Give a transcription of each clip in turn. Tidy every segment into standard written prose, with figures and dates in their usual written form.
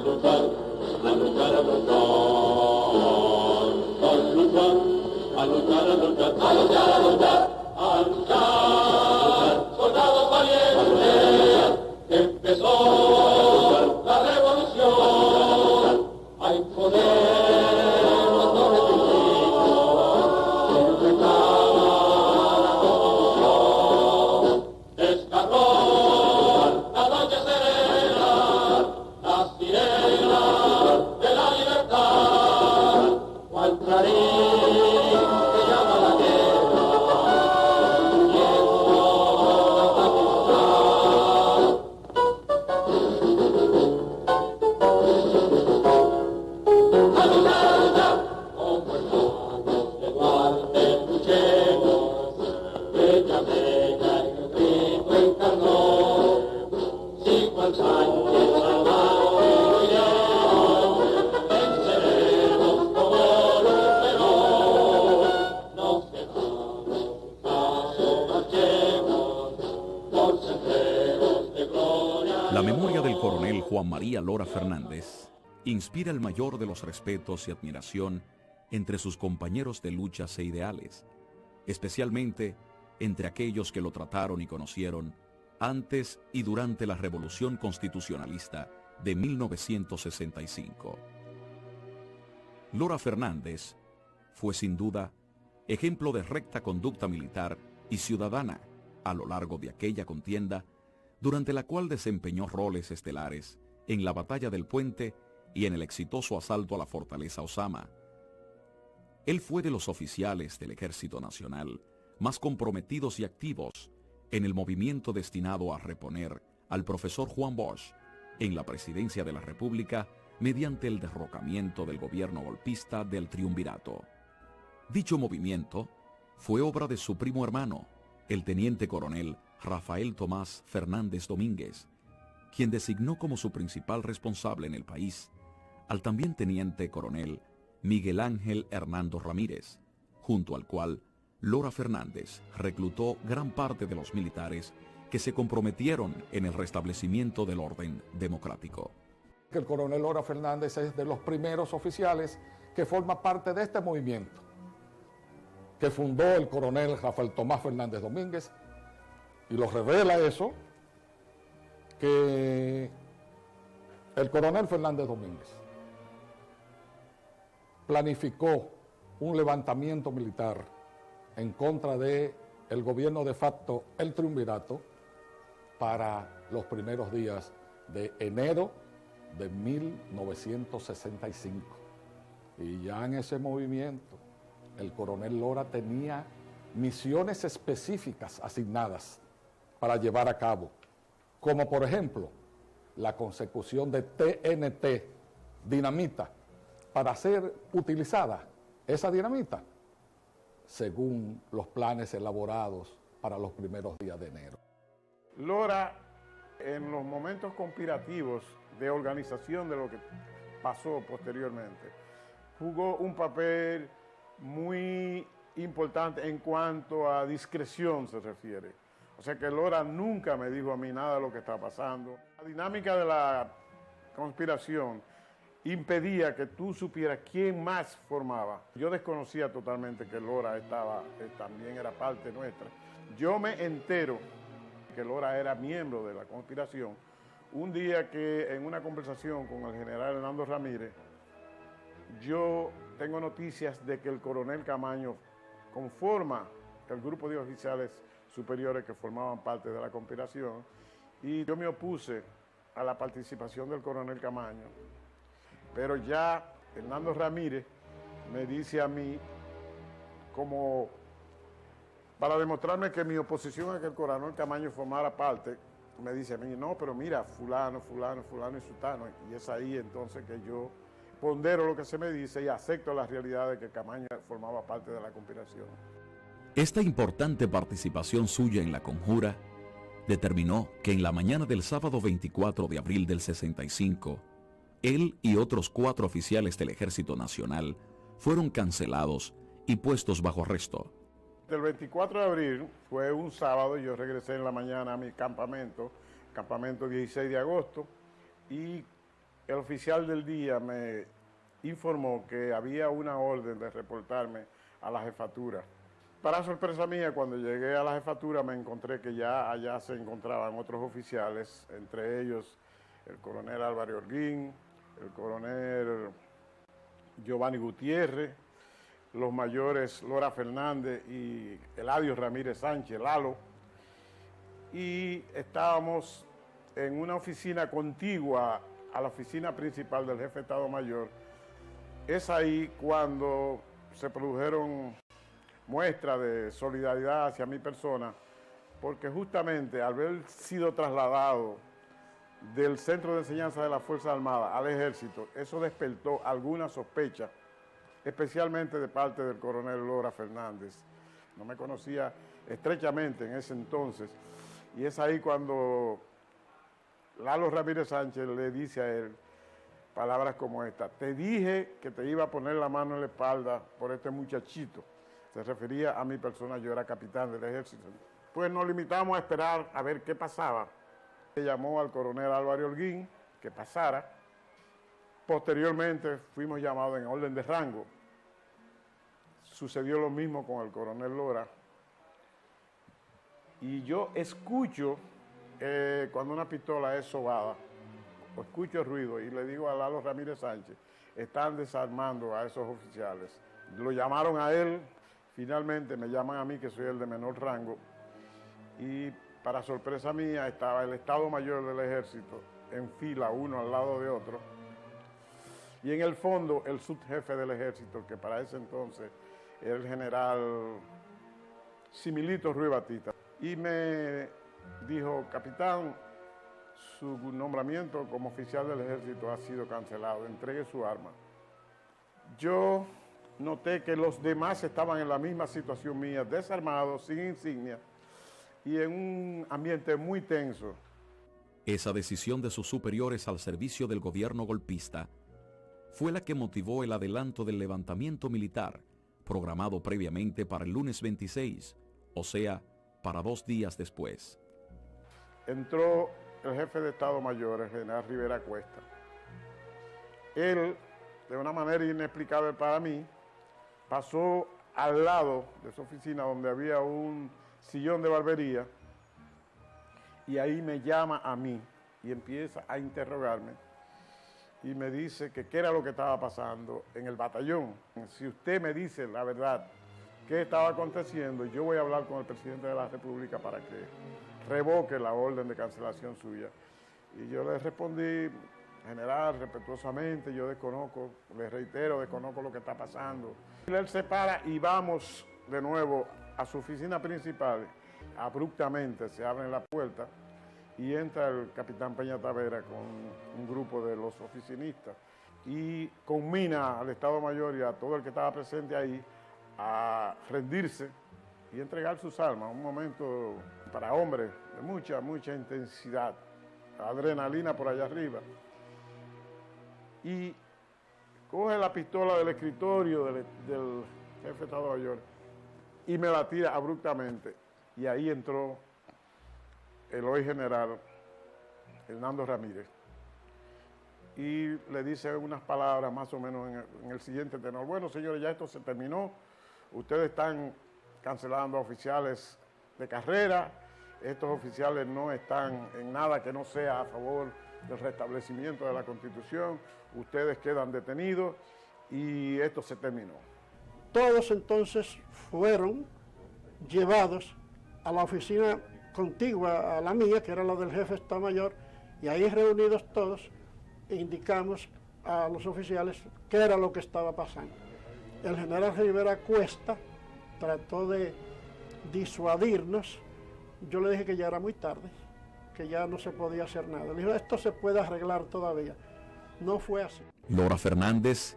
luchar, a luchar, a luchar, a luchar, a luchar, a luchar, a luchar, a luchar, a luchar, soldados valientes, empezó la revolución, hay poder, no repetir, la confusión, desgarró la noche serena, las sirenas de la libertad, cual clarín que llama la guerra, huyendo la facultad. A luchar, como hermanos de Duarte luchemos, bella, bella en el grito encarnó, si Juan Sánchez Salvador y León, venceremos como Luperón, nos quedamos paso, marchemos, por senderos de gloria. La memoria del coronel Juan María Lora Fernández inspira el mayor de los respetos y admiración entre sus compañeros de luchas e ideales, especialmente entre aquellos que lo trataron y conocieron antes y durante la Revolución Constitucionalista de 1965. Lora Fernández fue sin duda ejemplo de recta conducta militar y ciudadana a lo largo de aquella contienda, durante la cual desempeñó roles estelares en la Batalla del Puente y en el exitoso asalto a la Fortaleza Ozama. Él fue de los oficiales del Ejército Nacional más comprometidos y activos en el movimiento destinado a reponer al profesor Juan Bosch en la presidencia de la República mediante el derrocamiento del gobierno golpista del Triunvirato. Dicho movimiento fue obra de su primo hermano, el teniente coronel Rafael Tomás Fernández Domínguez, quien designó como su principal responsable en el país al también teniente coronel Miguel Ángel Hernando Ramírez, junto al cual Lora Fernández reclutó gran parte de los militares que se comprometieron en el restablecimiento del orden democrático. El coronel Lora Fernández es de los primeros oficiales que forma parte de este movimiento, que fundó el coronel Rafael Tomás Fernández Domínguez, y lo revela eso, que el coronel Fernández Domínguez planificó un levantamiento militar en contra del gobierno de facto, el Triunvirato, para los primeros días de enero de 1965. Y ya en ese movimiento, el coronel Lora tenía misiones específicas asignadas para llevar a cabo, como por ejemplo, la consecución de TNT, dinamita, para ser utilizada esa dinamita según los planes elaborados para los primeros días de enero. Lora, en los momentos conspirativos de organización de lo que pasó posteriormente, jugó un papel muy importante en cuanto a discreción se refiere. O sea que Lora nunca me dijo a mí nada de lo que estaba pasando. La dinámica de la conspiración impedía que tú supieras quién más formaba. Yo desconocía totalmente que Lora también era parte nuestra. Yo me entero que Lora era miembro de la conspiración un día que en una conversación con el general Hernando Ramírez, yo tengo noticias de que el coronel Camaño conforma el grupo de oficiales superiores que formaban parte de la conspiración, y yo me opuse a la participación del coronel Camaño. Pero ya Hernando Ramírez me dice a mí, como para demostrarme que mi oposición a que el coronel Camaño formara parte, me dice a mí, no, pero mira, fulano, fulano, fulano y sultano. Y es ahí entonces que yo pondero lo que se me dice y acepto la realidad de que Camaño formaba parte de la conspiración. Esta importante participación suya en la conjura determinó que en la mañana del sábado 24 de abril del 65, él y otros 4 oficiales del Ejército Nacional fueron cancelados y puestos bajo arresto. El 24 de abril fue un sábado, yo regresé en la mañana a mi campamento 16 de agosto, y el oficial del día me informó que había una orden de reportarme a la jefatura. Para sorpresa mía, cuando llegué a la jefatura me encontré que ya allá se encontraban otros oficiales, entre ellos el coronel Álvaro Holguín, el coronel Giovanni Gutiérrez, los mayores Lora Fernández y Eladio Ramírez Sánchez, Lalo, y estábamos en una oficina contigua a la oficina principal del jefe de Estado Mayor. Es ahí cuando se produjeron muestras de solidaridad hacia mi persona, porque justamente al haber sido trasladado del Centro de Enseñanza de las Fuerzas Armadas al Ejército, eso despertó alguna sospecha, especialmente de parte del coronel Lora Fernández. No me conocía estrechamente en ese entonces, y es ahí cuando Lalo Ramírez Sánchez le dice a él palabras como esta: te dije que te iba a poner la mano en la espalda por este muchachito. Se refería a mi persona, yo era capitán del ejército. Pues nos limitamos a esperar a ver qué pasaba. Se llamó al coronel Álvaro Holguín que pasara. Posteriormente fuimos llamados en orden de rango. Sucedió lo mismo con el coronel Lora. Y yo escucho cuando una pistola es sobada, o escucho el ruido y le digo a Lalo Ramírez Sánchez, están desarmando a esos oficiales. Lo llamaron a él, finalmente me llaman a mí, que soy el de menor rango, y para sorpresa mía estaba el Estado Mayor del Ejército en fila, uno al lado de otro, y en el fondo el subjefe del Ejército, que para ese entonces era el general Similito Ruiz Batista, y me dijo: capitán, su nombramiento como oficial del Ejército ha sido cancelado, entregue su arma. Yo noté que los demás estaban en la misma situación mía, desarmados, sin insignia y en un ambiente muy tenso. Esa decisión de sus superiores al servicio del gobierno golpista fue la que motivó el adelanto del levantamiento militar programado previamente para el lunes 26, o sea, para 2 días después. Entró el jefe de Estado Mayor, el general Rivera Cuesta. Él, de una manera inexplicable para mí, pasó al lado de su oficina donde había un sillón de barbería y ahí me llama a mí y empieza a interrogarme y me dice que qué era lo que estaba pasando en el batallón. Si usted me dice la verdad, qué estaba aconteciendo, yo voy a hablar con el presidente de la República para que revoque la orden de cancelación suya. Y yo le respondí: general, respetuosamente, yo desconozco, le reitero, desconozco lo que está pasando. Y él se para y vamos de nuevo a su oficina principal. Abruptamente se abre la puerta y entra el capitán Peña Tavera con un grupo de los oficinistas y conmina al Estado Mayor y a todo el que estaba presente ahí a rendirse y entregar sus armas. Un momento para hombres de mucha intensidad, adrenalina por allá arriba. Y coge la pistola del escritorio del jefe de Estado Mayor y me la tira abruptamente. Y ahí entró el hoy general Hernando Ramírez y le dice unas palabras más o menos en el siguiente tenor: bueno, señores, ya esto se terminó, ustedes están cancelando a oficiales de carrera, estos oficiales no están en nada que no sea a favor del restablecimiento de la Constitución, ustedes quedan detenidos y esto se terminó. Todos entonces fueron llevados a la oficina contigua a la mía, que era la del jefe de Estado Mayor, y ahí reunidos todos indicamos a los oficiales qué era lo que estaba pasando. El general Rivera Cuesta trató de disuadirnos. Yo le dije que ya era muy tarde, que ya no se podía hacer nada. Le dijo: esto se puede arreglar todavía. No fue así. Lora Fernández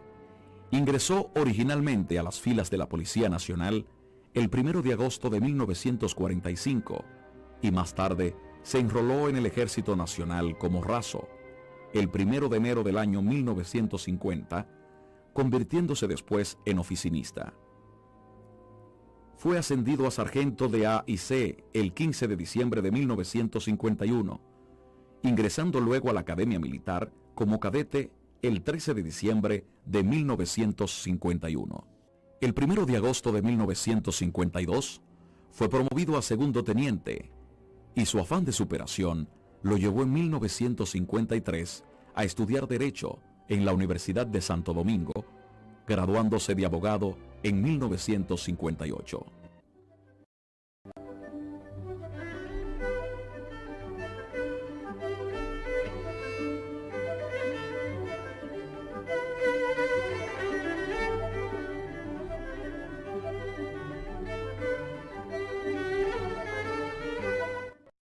ingresó originalmente a las filas de la Policía Nacional el 1 de agosto de 1945 y más tarde se enroló en el Ejército Nacional como raso el 1 de enero del año 1950, convirtiéndose después en oficinista. Fue ascendido a sargento de A y C el 15 de diciembre de 1951, ingresando luego a la Academia Militar como cadete el 13 de diciembre de 1951. El 1 de agosto de 1952 fue promovido a segundo teniente y su afán de superación lo llevó en 1953 a estudiar Derecho en la Universidad de Santo Domingo, graduándose de abogado en 1958.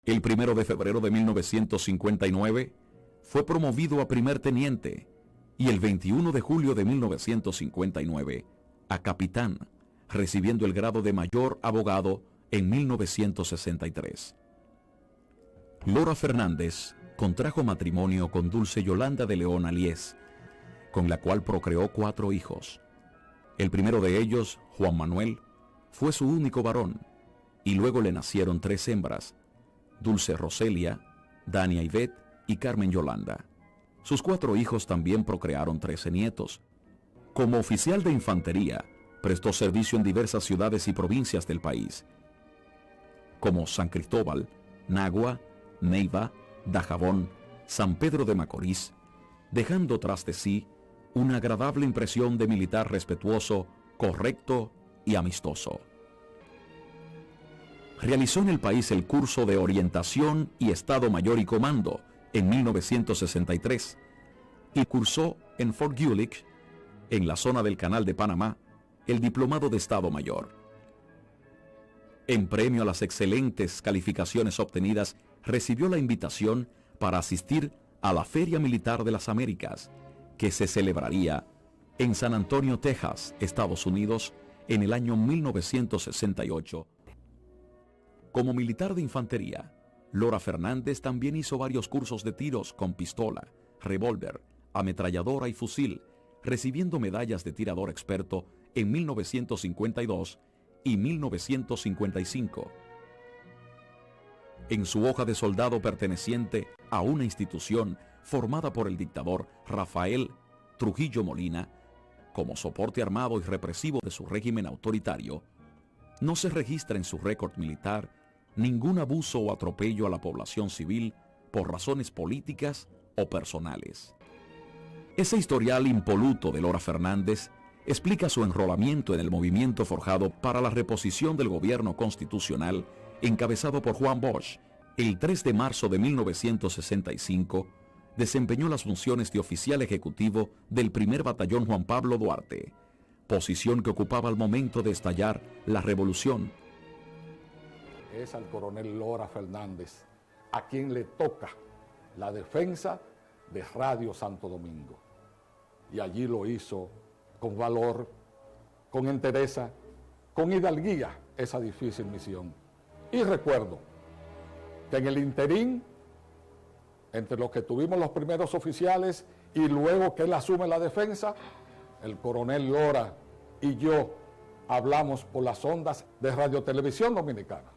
El 1 de febrero de 1959 fue promovido a primer teniente y el 21 de julio de 1959 a capitán, recibiendo el grado de mayor abogado en 1963. Lora Fernández contrajo matrimonio con Dulce Yolanda de León Aliés, con la cual procreó 4 hijos. El primero de ellos, Juan Manuel, fue su único varón, y luego le nacieron 3 hembras, Dulce Roselia, Dania Ivette y Carmen Yolanda. Sus 4 hijos también procrearon 13 nietos. Como oficial de infantería, prestó servicio en diversas ciudades y provincias del país, como San Cristóbal, Nagua, Neiva, Dajabón, San Pedro de Macorís, dejando tras de sí una agradable impresión de militar respetuoso, correcto y amistoso. Realizó en el país el curso de Orientación y Estado Mayor y Comando en 1963 y cursó en Fort Gulick, en la zona del Canal de Panamá, el Diplomado de Estado Mayor. En premio a las excelentes calificaciones obtenidas, recibió la invitación para asistir a la Feria Militar de las Américas, que se celebraría en San Antonio, Texas, Estados Unidos, en el año 1968. Como militar de infantería, Lora Fernández también hizo varios cursos de tiros con pistola, revólver, ametralladora y fusil, recibiendo medallas de tirador experto en 1952 y 1955. En su hoja de soldado perteneciente a una institución formada por el dictador Rafael Trujillo Molina, como soporte armado y represivo de su régimen autoritario, no se registra en su récord militar ningún abuso o atropello a la población civil por razones políticas o personales. Ese historial impoluto de Lora Fernández explica su enrolamiento en el movimiento forjado para la reposición del gobierno constitucional encabezado por Juan Bosch. El 3 de marzo de 1965 desempeñó las funciones de oficial ejecutivo del primer batallón Juan Pablo Duarte, posición que ocupaba al momento de estallar la revolución. Es al coronel Lora Fernández a quien le toca la defensa de Radio Santo Domingo. Y allí lo hizo con valor, con entereza, con hidalguía esa difícil misión. Y recuerdo que en el interín, entre los que tuvimos los primeros oficiales y luego que él asume la defensa, el coronel Lora y yo hablamos por las ondas de Radio Televisión Dominicana,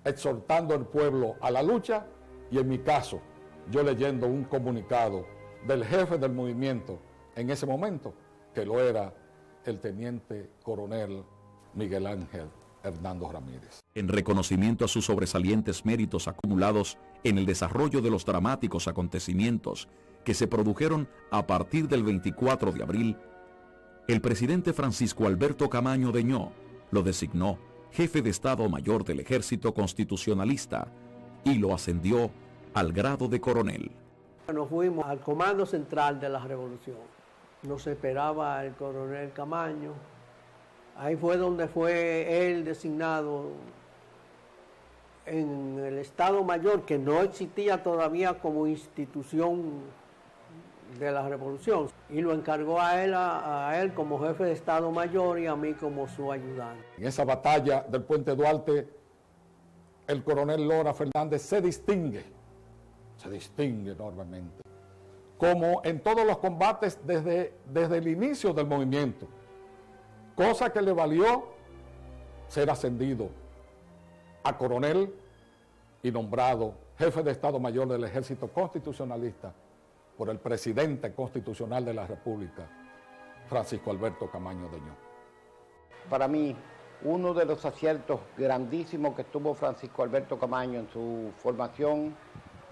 exhortando al pueblo a la lucha y en mi caso, yo leyendo un comunicado del jefe del movimiento en ese momento, que lo era el teniente coronel Miguel Ángel Hernando Ramírez. En reconocimiento a sus sobresalientes méritos acumulados en el desarrollo de los dramáticos acontecimientos que se produjeron a partir del 24 de abril, el presidente Francisco Alberto Camaño Deñó lo designó jefe de Estado Mayor del Ejército Constitucionalista y lo ascendió al grado de coronel. Nos fuimos al Comando Central de la Revolución. Nos esperaba el coronel Camaño. Ahí fue donde fue él designado en el Estado Mayor, que no existía todavía como institución de la Revolución, y lo encargó a él como jefe de Estado Mayor y a mí como su ayudante. En esa batalla del Puente Duarte, el coronel Lora Fernández se distingue enormemente, como en todos los combates desde el inicio del movimiento, cosa que le valió ser ascendido a coronel y nombrado jefe de Estado Mayor del Ejército Constitucionalista por el presidente constitucional de la República, Francisco Alberto Camaño Deñó. Para mí, uno de los aciertos grandísimos que tuvo Francisco Alberto Camaño en su formación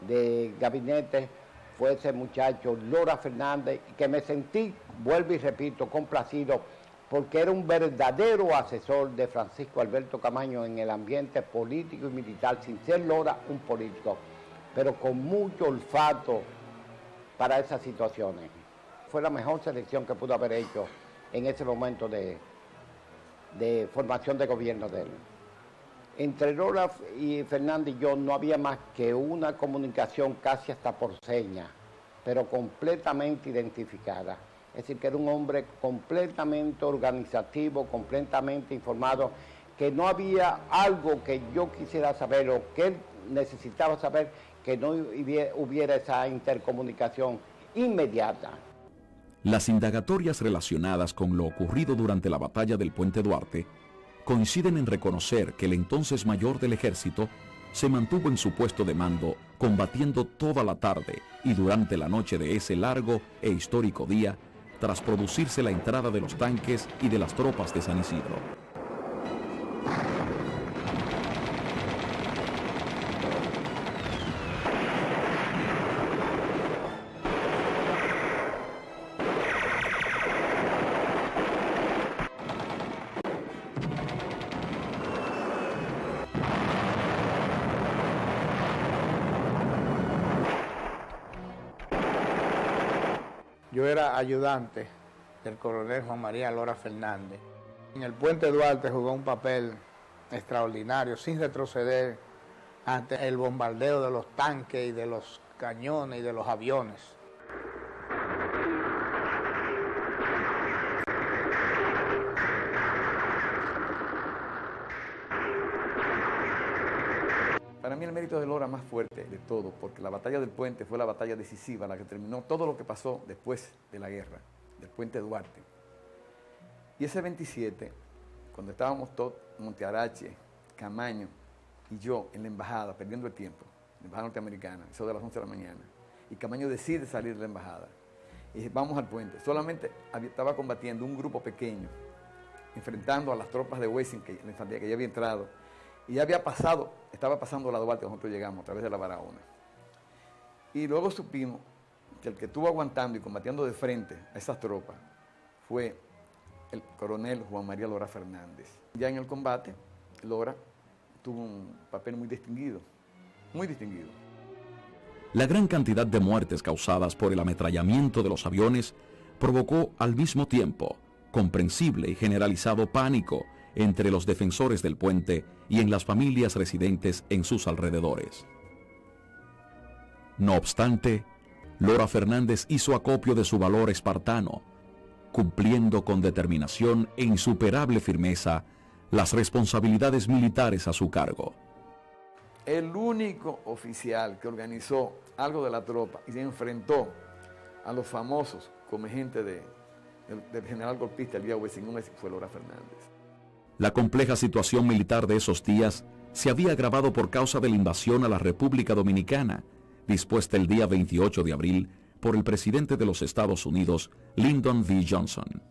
de gabinete fue ese muchacho, Lora Fernández, que me sentí, vuelvo y repito, complacido, porque era un verdadero asesor de Francisco Alberto Camaño en el ambiente político y militar, sin ser Lora un político, pero con mucho olfato para esas situaciones. Fue la mejor selección que pudo haber hecho en ese momento de formación de gobierno de él. Entre Lora y Fernández y yo no había más que una comunicación casi hasta por señas, pero completamente identificada. Es decir, que era un hombre completamente organizativo, completamente informado, que no había algo que yo quisiera saber o que él necesitaba saber, que no hubiera esa intercomunicación inmediata. Las indagatorias relacionadas con lo ocurrido durante la batalla del Puente Duarte coinciden en reconocer que el entonces mayor del ejército se mantuvo en su puesto de mando, combatiendo toda la tarde y durante la noche de ese largo e histórico día, tras producirse la entrada de los tanques y de las tropas de San Isidro. Yo era ayudante del coronel Juan María Lora Fernández. En el Puente Duarte jugó un papel extraordinario, sin retroceder ante el bombardeo de los tanques y de los cañones y de los aviones. Para mí el mérito de Lora más fuerte de todo, porque la batalla del Puente fue la batalla decisiva, la que terminó todo lo que pasó después de la guerra, del Puente Duarte. Y ese 27, cuando estábamos todos, Montearache, Camaño y yo en la embajada, perdiendo el tiempo, la embajada norteamericana, eso de las 11 de la mañana, y Camaño decide salir de la embajada, y dice, vamos al puente. Solamente estaba combatiendo un grupo pequeño, enfrentando a las tropas de Wessing, la infantería que ya había entrado, y ya había pasado, estaba pasando la Duarte, nosotros llegamos a través de la Barahona. Y luego supimos que el que estuvo aguantando y combatiendo de frente a esas tropas fue el coronel Juan María Lora Fernández. Ya en el combate, Lora tuvo un papel muy distinguido, muy distinguido. La gran cantidad de muertes causadas por el ametrallamiento de los aviones provocó al mismo tiempo comprensible y generalizado pánico entre los defensores del puente y en las familias residentes en sus alrededores. No obstante, Lora Fernández hizo acopio de su valor espartano, cumpliendo con determinación e insuperable firmeza las responsabilidades militares a su cargo. El único oficial que organizó algo de la tropa y se enfrentó a los famosos como gente del general golpista Elías Wessing fue Lora Fernández. La compleja situación militar de esos días se había agravado por causa de la invasión a la República Dominicana, dispuesta el día 28 de abril por el presidente de los Estados Unidos, Lyndon B. Johnson.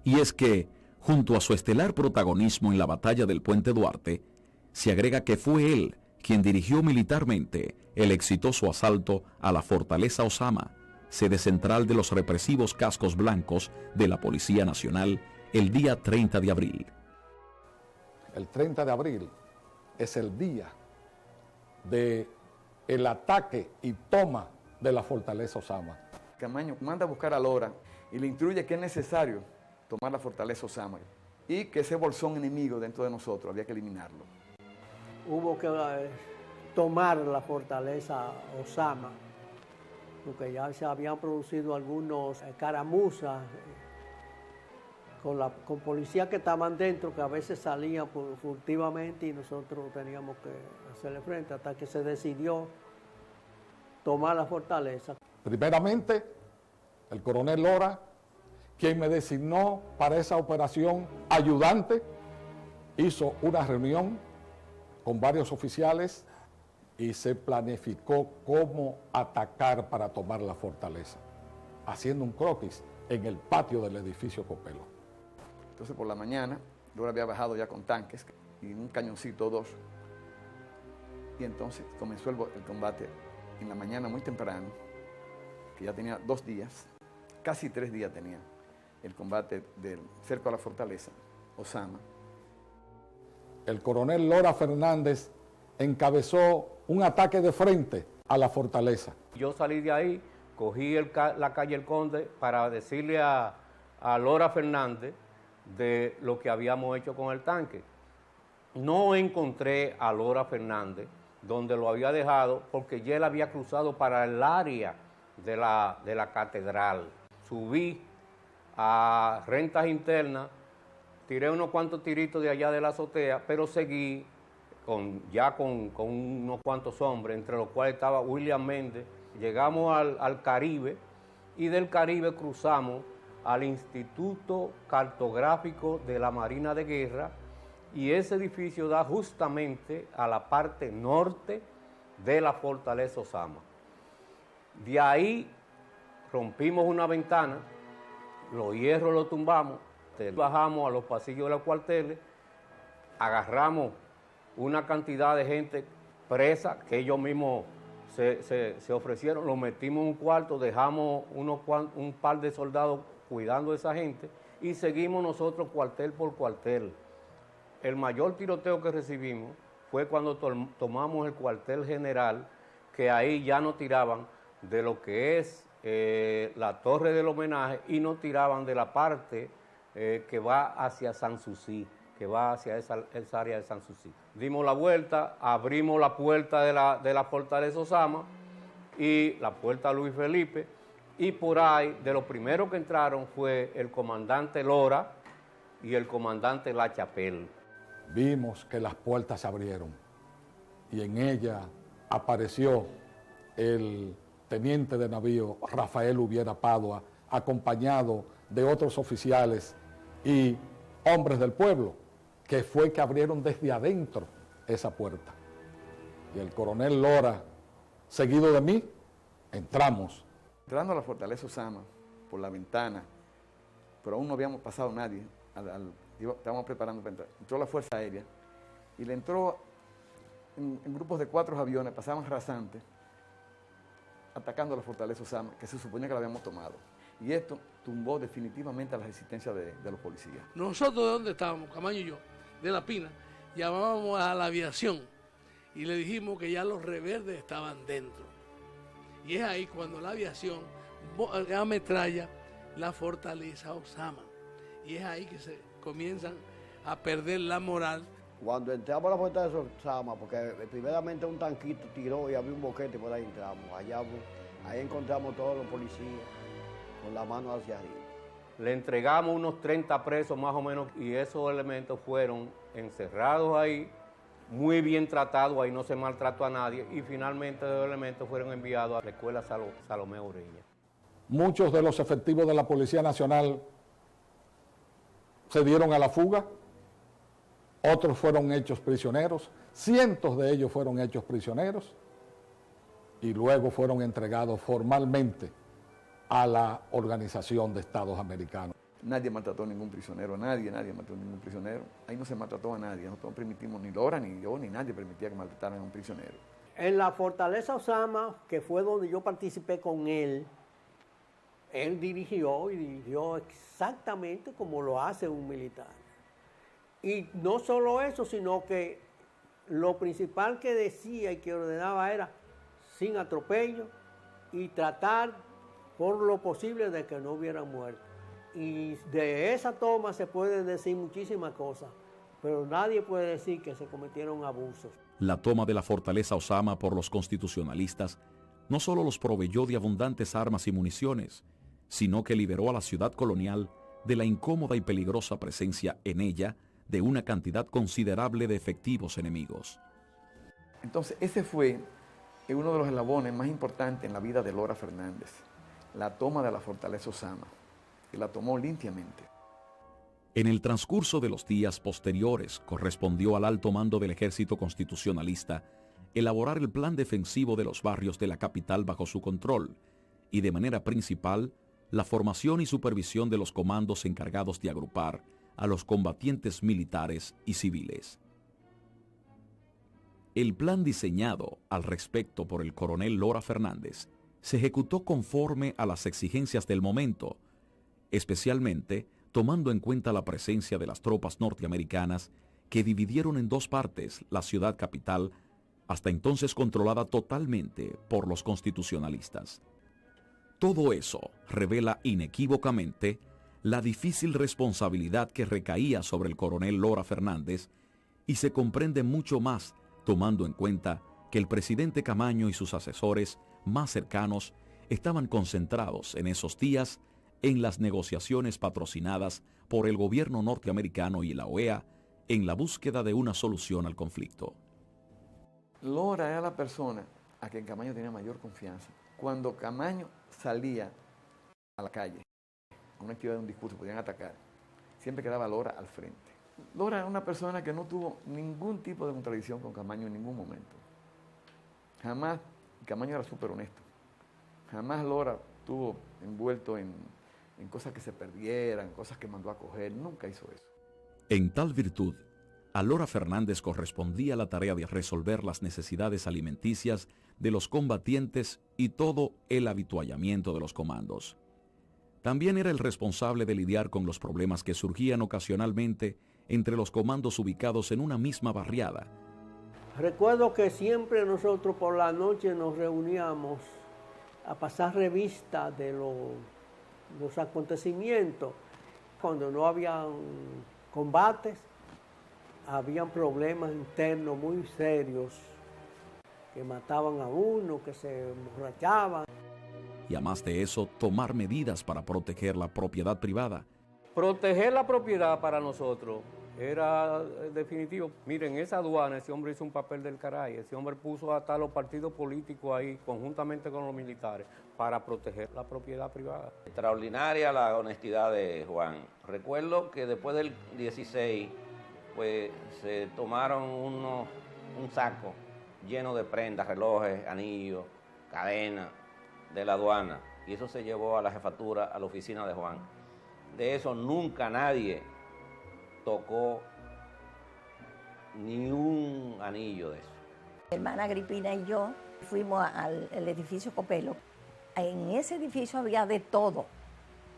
Y es que, junto a su estelar protagonismo en la batalla del Puente Duarte, se agrega que fue él quien dirigió militarmente el exitoso asalto a la Fortaleza Osama, sede central de los represivos cascos blancos de la Policía Nacional, el día 30 de abril. El 30 de abril es el día del ataque y toma de la Fortaleza Osama. Camaño manda a buscar a Lora y le instruye que es necesario tomar la Fortaleza Osama y que ese bolsón enemigo dentro de nosotros había que eliminarlo. Hubo que tomar la Fortaleza Osama, porque ya se habían producido algunos caramuzas con policías que estaban dentro, que a veces salían furtivamente y nosotros teníamos que hacerle frente hasta que se decidió tomar la fortaleza. Primeramente, el coronel Lora, quien me designó para esa operación ayudante, hizo una reunión con varios oficiales y se planificó cómo atacar para tomar la fortaleza, haciendo un croquis en el patio del edificio Copelo. Entonces por la mañana, Lora había bajado ya con tanques y un cañoncito o dos. Y entonces comenzó el combate en la mañana muy temprano, que ya tenía 2 días, casi 3 días tenía el combate del cerco a la fortaleza, Osama. El coronel Lora Fernández encabezó un ataque de frente a la fortaleza. Yo salí de ahí, cogí la calle El Conde para decirle a Lora Fernández de lo que habíamos hecho con el tanque. No encontré a Lora Fernández donde lo había dejado porque ya él había cruzado para el área de la catedral. Subí a rentas internas, tiré unos cuantos tiritos de allá de la azotea, pero seguí con unos cuantos hombres, entre los cuales estaba William Méndez. Llegamos al Caribe y del Caribe cruzamos al Instituto Cartográfico de la Marina de Guerra, y ese edificio da justamente a la parte norte de la fortaleza Osama. De ahí rompimos una ventana, los hierros los tumbamos, bajamos a los pasillos de los cuarteles, agarramos una cantidad de gente presa que ellos mismos se ofrecieron, los metimos en un cuarto, dejamos un par de soldados cuidando a esa gente y seguimos nosotros cuartel por cuartel. El mayor tiroteo que recibimos fue cuando tomamos el cuartel general, que ahí ya no tiraban de lo que es la torre del homenaje y no tiraban de la parte que va hacia Sanssouci, que va hacia esa área de Sanssouci. Dimos la vuelta, abrimos la puerta de la fortaleza Osama y la puerta Luis Felipe, y por ahí de los primeros que entraron fue el comandante Lora y el comandante La Chapelle. Vimos que las puertas se abrieron y en ella apareció el teniente de navío Rafael Ubiera Padua, acompañado de otros oficiales y hombres del pueblo, que fue que abrieron desde adentro esa puerta. Y el coronel Lora, seguido de mí, entramos. Entrando a la fortaleza Osama, por la ventana, pero aún no habíamos pasado nadie, estábamos preparando para entrar. Entró la Fuerza Aérea y le entró en grupos de 4 aviones, pasaban rasantes, atacando a la fortaleza Osama, que se suponía que la habíamos tomado. Y esto tumbó definitivamente a la resistencia de los policías. Nosotros, ¿de dónde estábamos? Camaño y yo, de La Pina, llamábamos a la aviación y le dijimos que ya los reverdes estaban dentro. Y es ahí cuando la aviación ametralla la fortaleza Osama. Y es ahí que se comienzan a perder la moral. Cuando entramos a la fortaleza Osama, porque primeramente un tanquito tiró y había un boquete, por ahí entramos. Ahí encontramos todos los policías con la mano hacia arriba. Le entregamos unos 30 presos más o menos y esos elementos fueron encerrados ahí, muy bien tratados, ahí no se maltrató a nadie, y finalmente los elementos fueron enviados a la escuela Salomé Ureña. Muchos de los efectivos de la Policía Nacional se dieron a la fuga, otros fueron hechos prisioneros, cientos de ellos fueron hechos prisioneros y luego fueron entregados formalmente a la Organización de Estados Americanos. Nadie maltrató a ningún prisionero, nadie maltrató a ningún prisionero. Ahí no se maltrató a nadie, nosotros no permitimos, ni Lora, ni yo, ni nadie permitía que maltrataran a un prisionero. En la fortaleza Osama, que fue donde yo participé con él dirigió exactamente como lo hace un militar. Y no solo eso, sino que lo principal que decía y que ordenaba era sin atropello y tratar por lo posible de que no hubiera muerto. Y de esa toma se pueden decir muchísimas cosas, pero nadie puede decir que se cometieron abusos. La toma de la fortaleza Osama por los constitucionalistas no solo los proveyó de abundantes armas y municiones, sino que liberó a la ciudad colonial de la incómoda y peligrosa presencia en ella de una cantidad considerable de efectivos enemigos. Entonces, ese fue uno de los eslabones más importantes en la vida de Lora Fernández, la toma de la fortaleza Osama, que la tomó limpiamente. En el transcurso de los días posteriores correspondió al alto mando del ejército constitucionalista elaborar el plan defensivo de los barrios de la capital bajo su control y, de manera principal, la formación y supervisión de los comandos encargados de agrupar a los combatientes militares y civiles. El plan diseñado al respecto por el coronel Lora Fernández se ejecutó conforme a las exigencias del momento, especialmente tomando en cuenta la presencia de las tropas norteamericanas que dividieron en dos partes la ciudad capital, hasta entonces controlada totalmente por los constitucionalistas. Todo eso revela inequívocamente la difícil responsabilidad que recaía sobre el coronel Lora Fernández y se comprende mucho más tomando en cuenta que el presidente Camaño y sus asesores más cercanos estaban concentrados en esos días en las negociaciones patrocinadas por el gobierno norteamericano y la OEA en la búsqueda de una solución al conflicto. Lora era la persona a quien Camaño tenía mayor confianza. Cuando Camaño salía a la calle, a una actividad de un discurso, podían atacar, siempre quedaba Lora al frente. Lora era una persona que no tuvo ningún tipo de contradicción con Camaño en ningún momento. Jamás, Camaño era súper honesto, jamás Lora estuvo envuelto en cosas que se perdieran, cosas que mandó a coger, nunca hizo eso. En tal virtud, a Lora Fernández correspondía la tarea de resolver las necesidades alimenticias de los combatientes y todo el habituallamiento de los comandos. También era el responsable de lidiar con los problemas que surgían ocasionalmente entre los comandos ubicados en una misma barriada. Recuerdo que siempre nosotros por la noche nos reuníamos a pasar revista de los acontecimientos. Cuando no habían combates, habían problemas internos muy serios, que mataban a uno, que se emborrachaban. Y además de eso, tomar medidas para proteger la propiedad privada. Proteger la propiedad para nosotros era definitivo. Miren, esa aduana, ese hombre hizo un papel del caray. Ese hombre puso hasta los partidos políticos ahí, conjuntamente con los militares, para proteger la propiedad privada. Extraordinaria la honestidad de Juan. Recuerdo que después del 16, pues se tomaron un saco lleno de prendas, relojes, anillos, cadenas de la aduana, y eso se llevó a la jefatura, a la oficina de Juan. De eso nunca nadie tocó ni un anillo de eso. Mi hermana Agripina y yo fuimos al edificio Copelo. En ese edificio había de todo.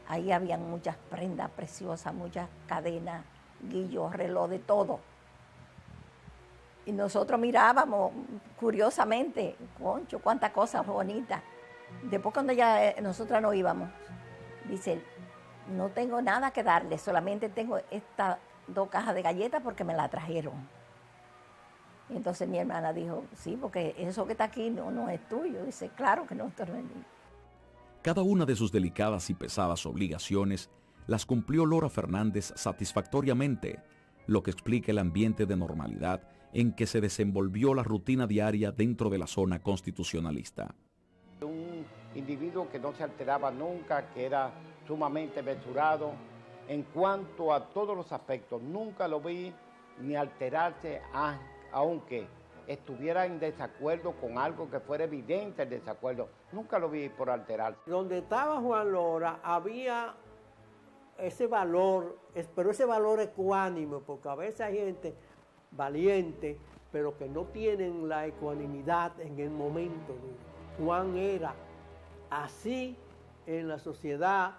Ahí habían muchas prendas preciosas, muchas cadenas, guillos, reloj, de todo. Y nosotros mirábamos curiosamente, concho, cuántas cosas bonitas. Después cuando ya nosotras no íbamos, dice, no tengo nada que darle, solamente tengo estas 2 cajas de galletas porque me la trajeron. Y entonces mi hermana dijo, sí, porque eso que está aquí no es tuyo. Dice, claro que no, esto no es mío. Cada una de sus delicadas y pesadas obligaciones las cumplió Lora Fernández satisfactoriamente, lo que explica el ambiente de normalidad en que se desenvolvió la rutina diaria dentro de la zona constitucionalista. Un individuo que no se alteraba nunca, que era sumamente mesurado en cuanto a todos los aspectos. Nunca lo vi ni alterarse, aunque estuviera en desacuerdo con algo que fuera evidente el desacuerdo. Nunca lo vi por alterarse. Donde estaba Juan Lora había ese valor, pero ese valor ecuánime, porque a veces hay gente valiente, pero que no tienen la ecuanimidad en el momento. Juan era así en la sociedad,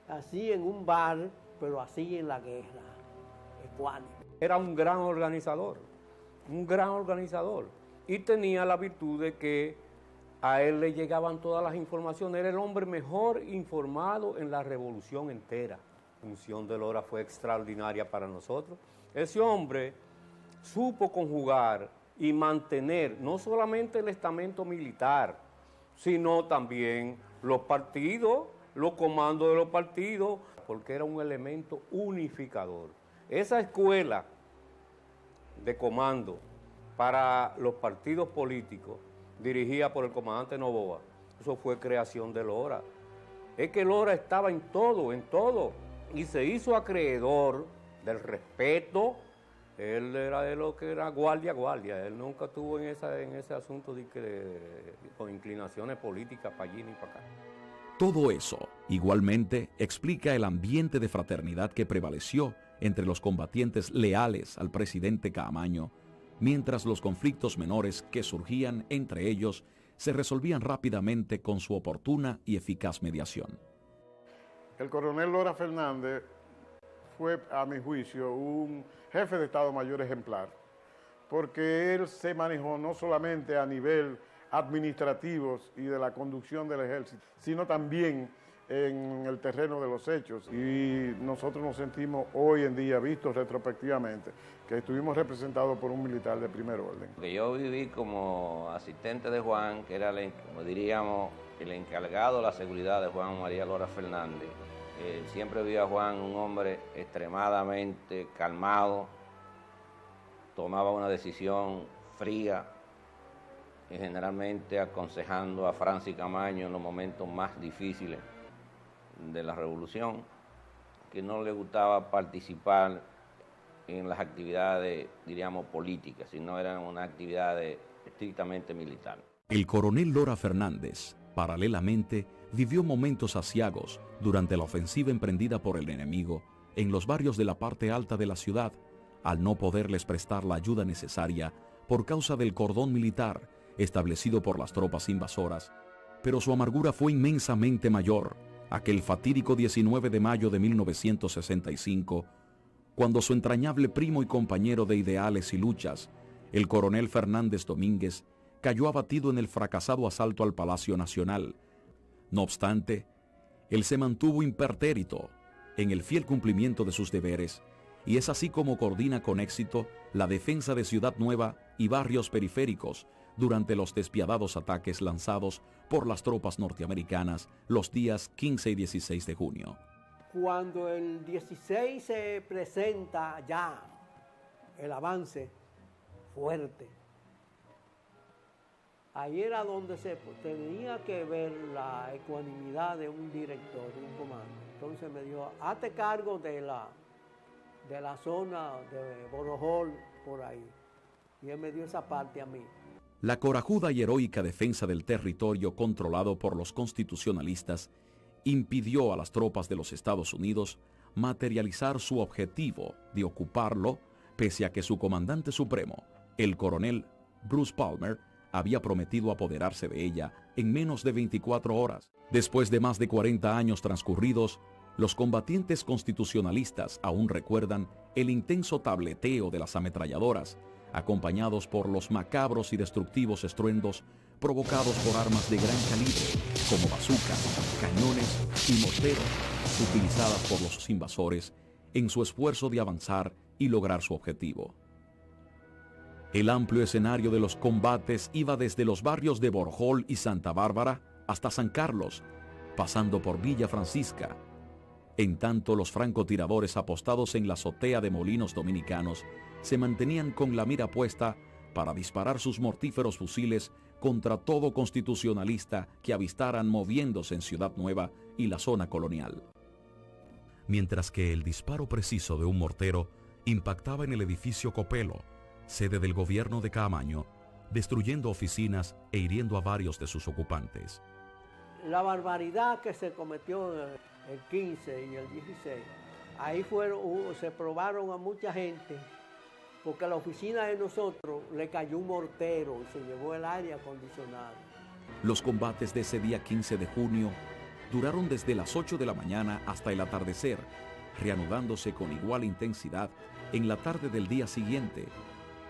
así en un bar, pero así en la guerra, ecuánime. Era un gran organizador, y tenía la virtud de que a él le llegaban todas las informaciones. Era el hombre mejor informado en la revolución entera. La función de Lora fue extraordinaria para nosotros. Ese hombre supo conjugar y mantener no solamente el estamento militar, sino también los partidos, los comandos de los partidos, porque era un elemento unificador. Esa escuela de comando para los partidos políticos, dirigida por el comandante Novoa, eso fue creación de Lora. Es que Lora estaba en todo, y se hizo acreedor del respeto Él era de lo que era guardia. Él nunca estuvo en ese asunto con inclinaciones políticas para allí ni para acá. Todo eso, igualmente, explica el ambiente de fraternidad que prevaleció entre los combatientes leales al presidente Caamaño, mientras los conflictos menores que surgían entre ellos se resolvían rápidamente con su oportuna y eficaz mediación. El coronel Lora Fernández fue, a mi juicio, un jefe de Estado Mayor ejemplar, porque él se manejó no solamente a nivel administrativo y de la conducción del ejército, sino también en el terreno de los hechos. Y nosotros nos sentimos hoy en día, vistos retrospectivamente, que estuvimos representados por un militar de primer orden. Que yo viví como asistente de Juan, que era, como diríamos, el encargado de la seguridad de Juan María Lora Fernández. Siempre vi a Juan un hombre extremadamente calmado, tomaba una decisión fría, y generalmente aconsejando a Francis Camaño en los momentos más difíciles de la revolución, que no le gustaba participar en las actividades, diríamos, políticas, sino eran unas actividades estrictamente militares. El coronel Lora Fernández, paralelamente, vivió momentos aciagos durante la ofensiva emprendida por el enemigo en los barrios de la parte alta de la ciudad, al no poderles prestar la ayuda necesaria por causa del cordón militar establecido por las tropas invasoras. Pero su amargura fue inmensamente mayor aquel fatídico 19 de mayo de 1965, cuando su entrañable primo y compañero de ideales y luchas, el coronel Fernández Domínguez, cayó abatido en el fracasado asalto al Palacio Nacional. No obstante, él se mantuvo impertérrito en el fiel cumplimiento de sus deberes, y es así como coordina con éxito la defensa de Ciudad Nueva y barrios periféricos durante los despiadados ataques lanzados por las tropas norteamericanas los días 15 y 16 de junio. Cuando el 16 se presenta ya el avance fuerte, ahí era donde se tenía que ver la ecuanimidad de un director, de un comando. Entonces me dijo, hazte cargo de la zona de Borojol, por ahí. Y él me dio esa parte a mí. La corajuda y heroica defensa del territorio controlado por los constitucionalistas impidió a las tropas de los Estados Unidos materializar su objetivo de ocuparlo, pese a que su comandante supremo, el coronel Bruce Palmer, había prometido apoderarse de ella en menos de 24 horas. Después de más de 40 años transcurridos, los combatientes constitucionalistas aún recuerdan el intenso tableteo de las ametralladoras, acompañados por los macabros y destructivos estruendos provocados por armas de gran calibre, como bazucas, cañones y morteros, utilizadas por los invasores en su esfuerzo de avanzar y lograr su objetivo. El amplio escenario de los combates iba desde los barrios de Borjol y Santa Bárbara hasta San Carlos, pasando por Villa Francisca. En tanto, los francotiradores apostados en la azotea de molinos dominicanos se mantenían con la mira puesta para disparar sus mortíferos fusiles contra todo constitucionalista que avistaran moviéndose en Ciudad Nueva y la zona colonial. Mientras que el disparo preciso de un mortero impactaba en el edificio Copelo, sede del gobierno de Caamaño, destruyendo oficinas e hiriendo a varios de sus ocupantes. La barbaridad que se cometió el 15 y el 16, ahí se probaron a mucha gente, porque a la oficina de nosotros le cayó un mortero y se llevó el aire acondicionado. Los combates de ese día 15 de junio duraron desde las 8 de la mañana hasta el atardecer, reanudándose con igual intensidad en la tarde del día siguiente.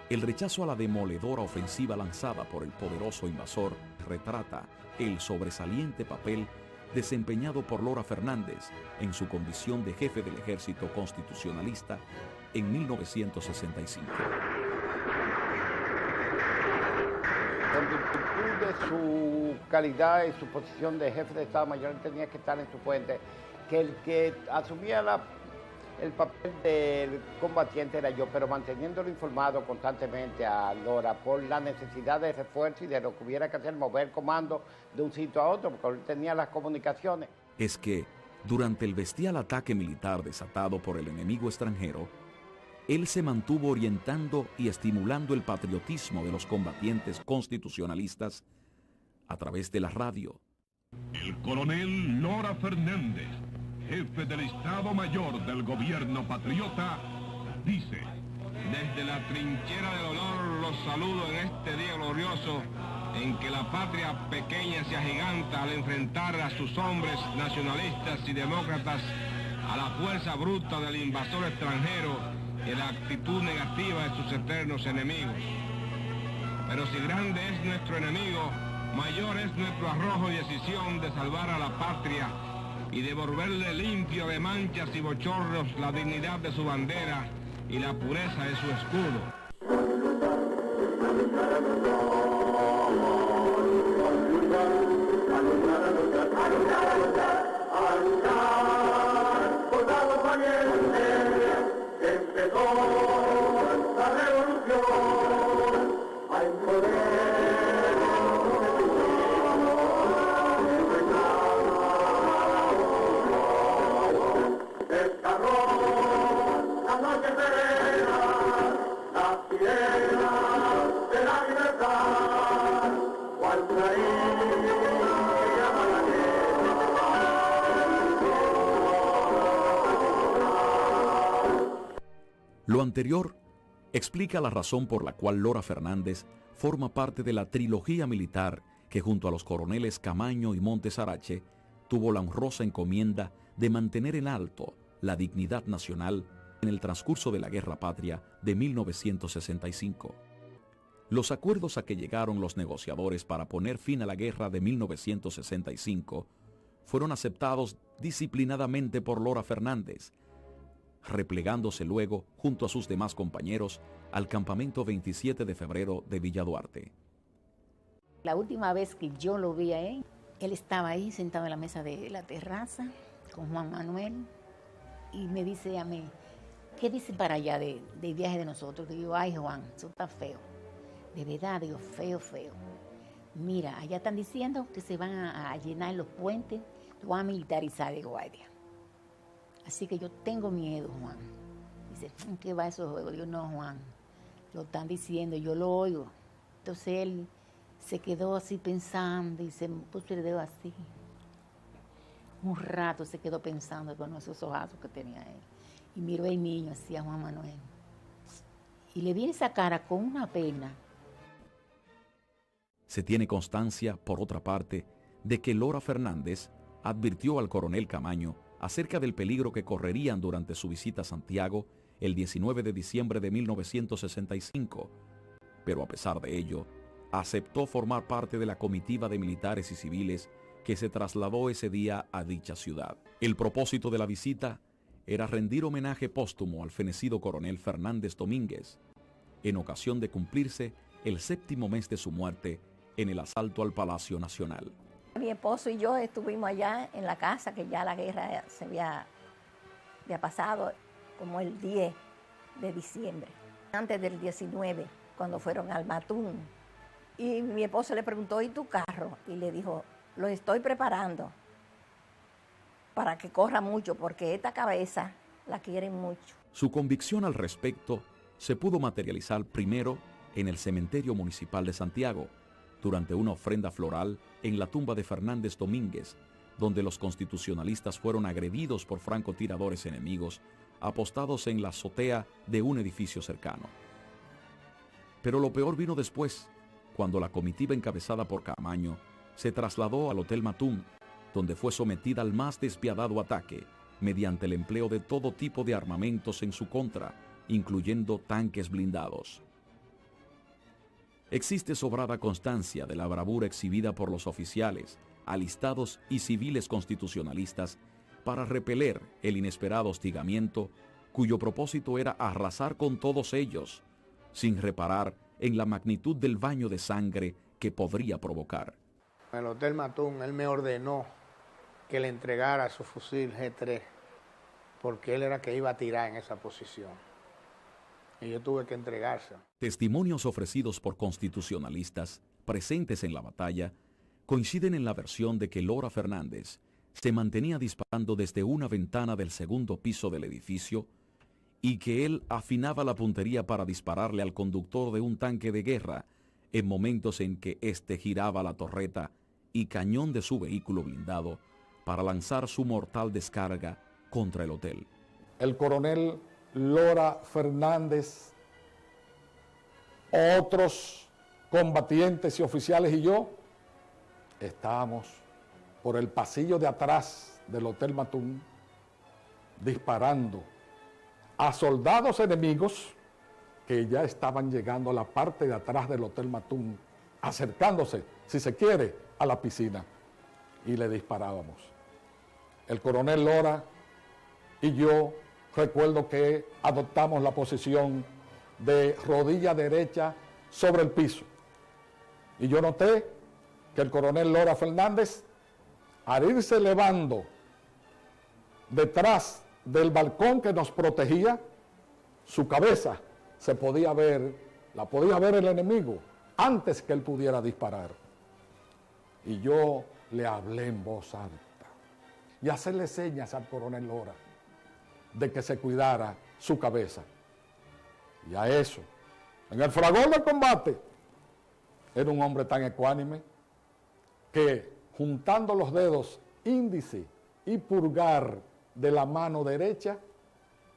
El rechazo a la demoledora ofensiva lanzada por el poderoso invasor retrata el sobresaliente papel desempeñado por Lora Fernández en su condición de jefe del ejército constitucionalista en 1965. En virtud de su calidad y su posición de jefe de Estado Mayor, él tenía que estar en su puente, que el que asumía el papel del combatiente era yo, pero manteniéndolo informado constantemente a Lora por la necesidad de refuerzo y de lo que hubiera que hacer, mover comando de un sitio a otro, porque él tenía las comunicaciones. Es que, durante el bestial ataque militar desatado por el enemigo extranjero, él se mantuvo orientando y estimulando el patriotismo de los combatientes constitucionalistas a través de la radio. El coronel Lora Fernández, jefe del Estado Mayor del gobierno patriota, dice: desde la trinchera del honor los saludo en este día glorioso en que la patria pequeña se agiganta al enfrentar a sus hombres nacionalistas y demócratas a la fuerza bruta del invasor extranjero y la actitud negativa de sus eternos enemigos. Pero si grande es nuestro enemigo, mayor es nuestro arrojo y decisión de salvar a la patria y devolverle limpio de manchas y bochornos la dignidad de su bandera y la pureza de su escudo. Lo anterior explica la razón por la cual Lora Fernández forma parte de la trilogía militar que junto a los coroneles Camaño y Montes Arache tuvo la honrosa encomienda de mantener en alto la dignidad nacional en el transcurso de la Guerra Patria de 1965. Los acuerdos a que llegaron los negociadores para poner fin a la guerra de 1965 fueron aceptados disciplinadamente por Lora Fernández, replegándose luego junto a sus demás compañeros al campamento 27 de febrero de Villa Duarte. La última vez que yo lo vi a él estaba ahí sentado en la mesa de la terraza con Juan Manuel y me dice a mí: ¿qué dice para allá del viaje de nosotros? Digo: ay, Juan, eso está feo. De verdad, digo, feo, feo. Mira, allá están diciendo que se van a llenar los puentes, lo van a militarizar de guardia. Así que yo tengo miedo, Juan. Dice: ¿qué va esos juegos? Digo: no, Juan, lo están diciendo, yo lo oigo. Entonces él se quedó así pensando y se puso el dedo así. Un rato se quedó pensando con esos ojazos que tenía él. Y miró al niño así, a Juan Manuel. Y le vi esa cara con una pena. Se tiene constancia, por otra parte, de que Lora Fernández advirtió al coronel Camaño acerca del peligro que correrían durante su visita a Santiago el 19 de diciembre de 1965, pero a pesar de ello, aceptó formar parte de la comitiva de militares y civiles que se trasladó ese día a dicha ciudad. El propósito de la visita era rendir homenaje póstumo al fenecido coronel Fernández Domínguez, en ocasión de cumplirse el 7º mes de su muerte en el asalto al Palacio Nacional. Mi esposo y yo estuvimos allá en la casa, que ya la guerra se había pasado, como el 10 de diciembre, antes del 19, cuando fueron al Matún. Y mi esposo le preguntó: ¿y tu carro? Y le dijo: lo estoy preparando para que corra mucho, porque esta cabeza la quieren mucho. Su convicción al respecto se pudo materializar primero en el cementerio municipal de Santiago, durante una ofrenda floral en la tumba de Fernández Domínguez, donde los constitucionalistas fueron agredidos por francotiradores enemigos apostados en la azotea de un edificio cercano. Pero lo peor vino después, cuando la comitiva encabezada por Camaño se trasladó al Hotel Matún, donde fue sometida al más despiadado ataque mediante el empleo de todo tipo de armamentos en su contra, incluyendo tanques blindados. Existe sobrada constancia de la bravura exhibida por los oficiales, alistados y civiles constitucionalistas para repeler el inesperado hostigamiento, cuyo propósito era arrasar con todos ellos, sin reparar en la magnitud del baño de sangre que podría provocar. En el Hotel Matún, él me ordenó que le entregara su fusil G3, porque él era que iba a tirar en esa posición. Y yo tuve que entregarse. Testimonios ofrecidos por constitucionalistas presentes en la batalla coinciden en la versión de que Lora Fernández se mantenía disparando desde una ventana del segundo piso del edificio y que él afinaba la puntería para dispararle al conductor de un tanque de guerra en momentos en que éste giraba la torreta y cañón de su vehículo blindado para lanzar su mortal descarga contra el hotel. El coronel Lora Fernández, otros combatientes y oficiales y yo estábamos por el pasillo de atrás del Hotel Matún disparando a soldados enemigos que ya estaban llegando a la parte de atrás del Hotel Matún, acercándose, si se quiere, a la piscina, y le disparábamos. El coronel Lora y yo recuerdo que adoptamos la posición de rodilla derecha sobre el piso, y yo noté que el coronel Lora Fernández, al irse elevando detrás del balcón que nos protegía, su cabeza se podía ver, la podía ver el enemigo antes que él pudiera disparar. Y yo le hablé en voz alta y hacerle señas al coronel Lora de que se cuidara su cabeza. Y a eso, en el fragor del combate, era un hombre tan ecuánime que juntando los dedos índice y pulgar de la mano derecha,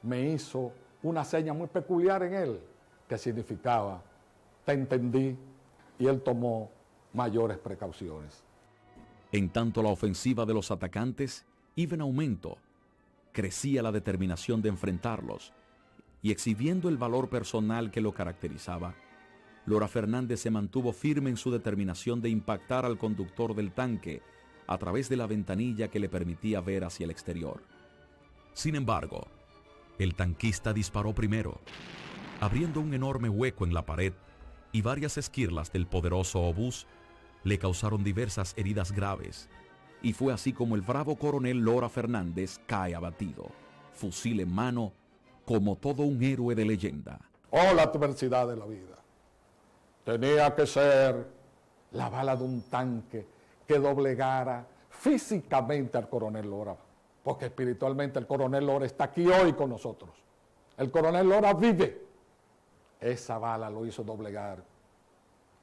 me hizo una seña muy peculiar en él, que significaba, te entendí, y él tomó mayores precauciones. En tanto la ofensiva de los atacantes iba en aumento, crecía la determinación de enfrentarlos, y exhibiendo el valor personal que lo caracterizaba, Lora Fernández se mantuvo firme en su determinación de impactar al conductor del tanque a través de la ventanilla que le permitía ver hacia el exterior. Sin embargo, el tanquista disparó primero, abriendo un enorme hueco en la pared, y varias esquirlas del poderoso obús le causaron diversas heridas graves, y fue así como el bravo coronel Lora Fernández cae abatido, fusil en mano, como todo un héroe de leyenda. Oh, la adversidad de la vida. Tenía que ser la bala de un tanque que doblegara físicamente al coronel Lora, porque espiritualmente el coronel Lora está aquí hoy con nosotros. El coronel Lora vive. Esa bala lo hizo doblegar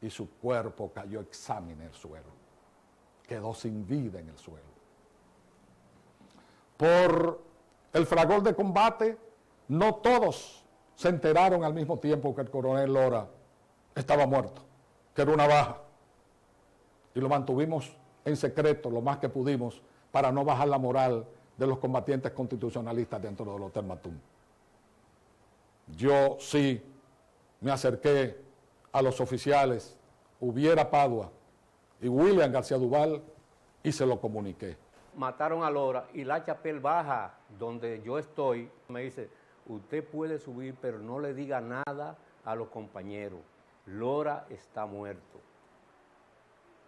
y su cuerpo cayó exánime en el suelo. Quedó sin vida en el suelo. Por el fragor de combate, no todos se enteraron al mismo tiempo que el coronel Lora estaba muerto, que era una baja. Y lo mantuvimos en secreto lo más que pudimos para no bajar la moral de los combatientes constitucionalistas dentro del Hotel Matún. Yo sí me acerqué a los oficiales Ubiera Padua y William García Duval y se lo comuniqué. Mataron a Lora y la Chapel baja donde yo estoy. Me dice, usted puede subir, pero no le diga nada a los compañeros. Lora está muerto.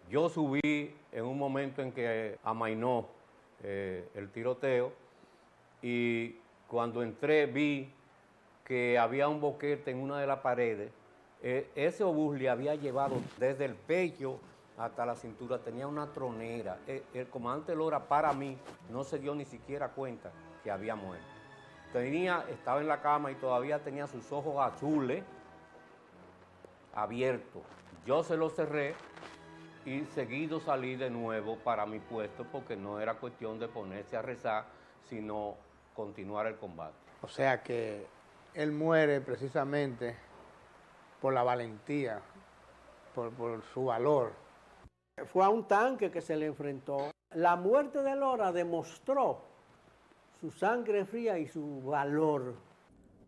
Yo subí en un momento en que amainó el tiroteo, y cuando entré vi que había un boquete en una de las paredes. Ese obús le había llevado desde el pecho hasta la cintura, tenía una tronera. El comandante Lora, para mí, no se dio ni siquiera cuenta que había muerto. Estaba en la cama y todavía tenía sus ojos azules abiertos. Yo se los cerré y seguido salí de nuevo para mi puesto, porque no era cuestión de ponerse a rezar, sino continuar el combate. O sea que él muere precisamente por la valentía, por su valor. Fue a un tanque que se le enfrentó. La muerte de Lora demostró su sangre fría y su valor.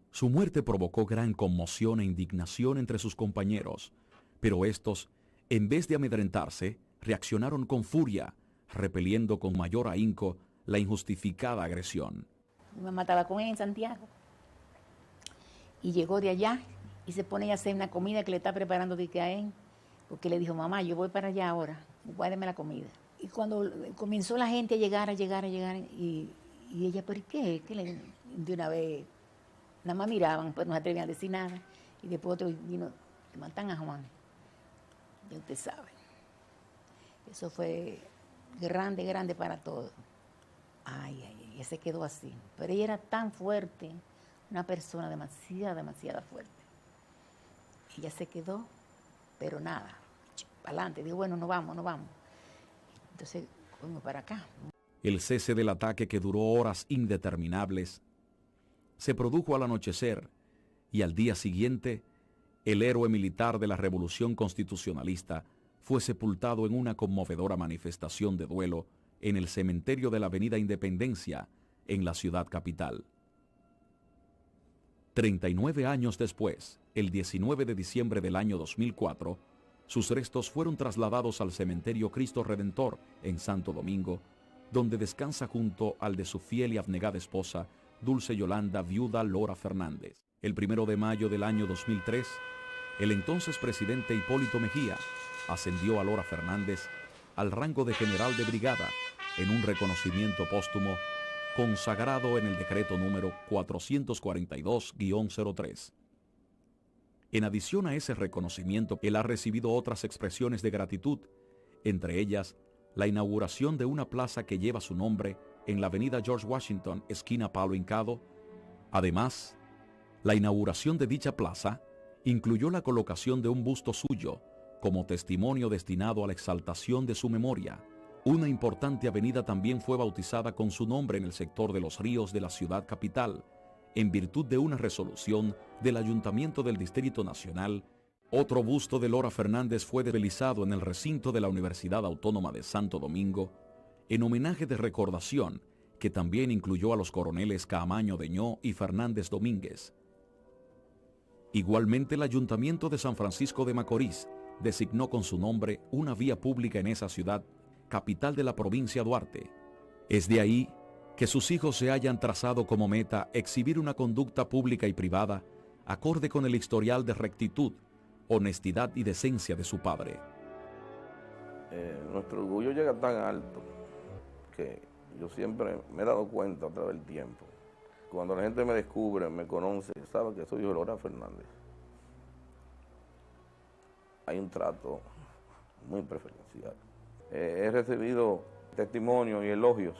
Su muerte provocó gran conmoción e indignación entre sus compañeros, pero estos, en vez de amedrentarse, reaccionaron con furia, repeliendo con mayor ahínco la injustificada agresión. Mi mamá estaba con él en Santiago y llegó de allá y se pone a hacer una comida que le está preparando de que a él, porque le dijo, mamá, yo voy para allá ahora, guárdeme la comida. Y cuando comenzó la gente a llegar, y ella, ¿por qué? De una vez, nada más miraban, pues no se atrevían a decir nada. Y después otro vino, que matan a Juan. Ya usted sabe. Eso fue grande para todos. Ay, ella se quedó así. Pero ella era tan fuerte, una persona demasiado fuerte. Ella se quedó, pero nada, para adelante. Digo, bueno, no vamos. Entonces, fuimos para acá. El cese del ataque, que duró horas indeterminables, se produjo al anochecer y al día siguiente, el héroe militar de la Revolución Constitucionalista fue sepultado en una conmovedora manifestación de duelo en el cementerio de la Avenida Independencia, en la ciudad capital. 39 años después, el 19 de diciembre del año 2004, sus restos fueron trasladados al cementerio Cristo Redentor en Santo Domingo, donde descansa junto al de su fiel y abnegada esposa, Dulce Yolanda Viuda Lora Fernández. El 1 de mayo del año 2003, el entonces presidente Hipólito Mejía ascendió a Lora Fernández al rango de general de brigada en un reconocimiento póstumo consagrado en el decreto número 442-03. En adición a ese reconocimiento, él ha recibido otras expresiones de gratitud, entre ellas la inauguración de una plaza que lleva su nombre en la avenida George Washington, esquina Palo Hincado. Además, la inauguración de dicha plaza incluyó la colocación de un busto suyo como testimonio destinado a la exaltación de su memoria. Una importante avenida también fue bautizada con su nombre en el sector de Los Ríos de la ciudad capital, en virtud de una resolución del Ayuntamiento del Distrito Nacional. Otro busto de Lora Fernández fue deslizado en el recinto de la Universidad Autónoma de Santo Domingo, en homenaje de recordación que también incluyó a los coroneles Caamaño Deñó y Fernández Domínguez. Igualmente, el Ayuntamiento de San Francisco de Macorís designó con su nombre una vía pública en esa ciudad, capital de la provincia Duarte. Es de ahí que sus hijos se hayan trazado como meta exhibir una conducta pública y privada acorde con el historial de rectitud, honestidad y decencia de su padre. Nuestro orgullo llega tan alto que yo siempre me he dado cuenta a través del tiempo. Cuando la gente me descubre, me conoce, sabe que soy Lora Fernández. Hay un trato muy preferencial. He recibido testimonios y elogios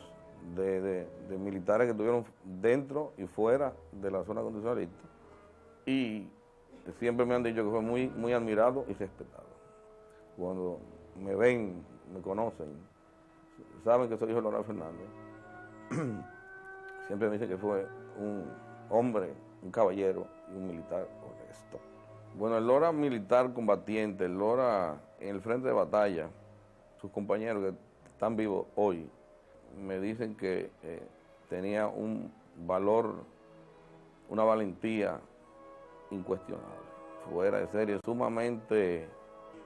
de militares que estuvieron dentro y fuera de la zona constitucionalista, y siempre me han dicho que fue muy admirado y respetado. Cuando me ven, me conocen, saben que soy hijo de Lora Fernández, siempre me dicen que fue un hombre, un caballero y un militar honesto. Bueno, el Lora militar combatiente, el Lora en el frente de batalla, sus compañeros que están vivos hoy, me dicen que tenía un valor, una valentía incuestionable, fuera de serie, sumamente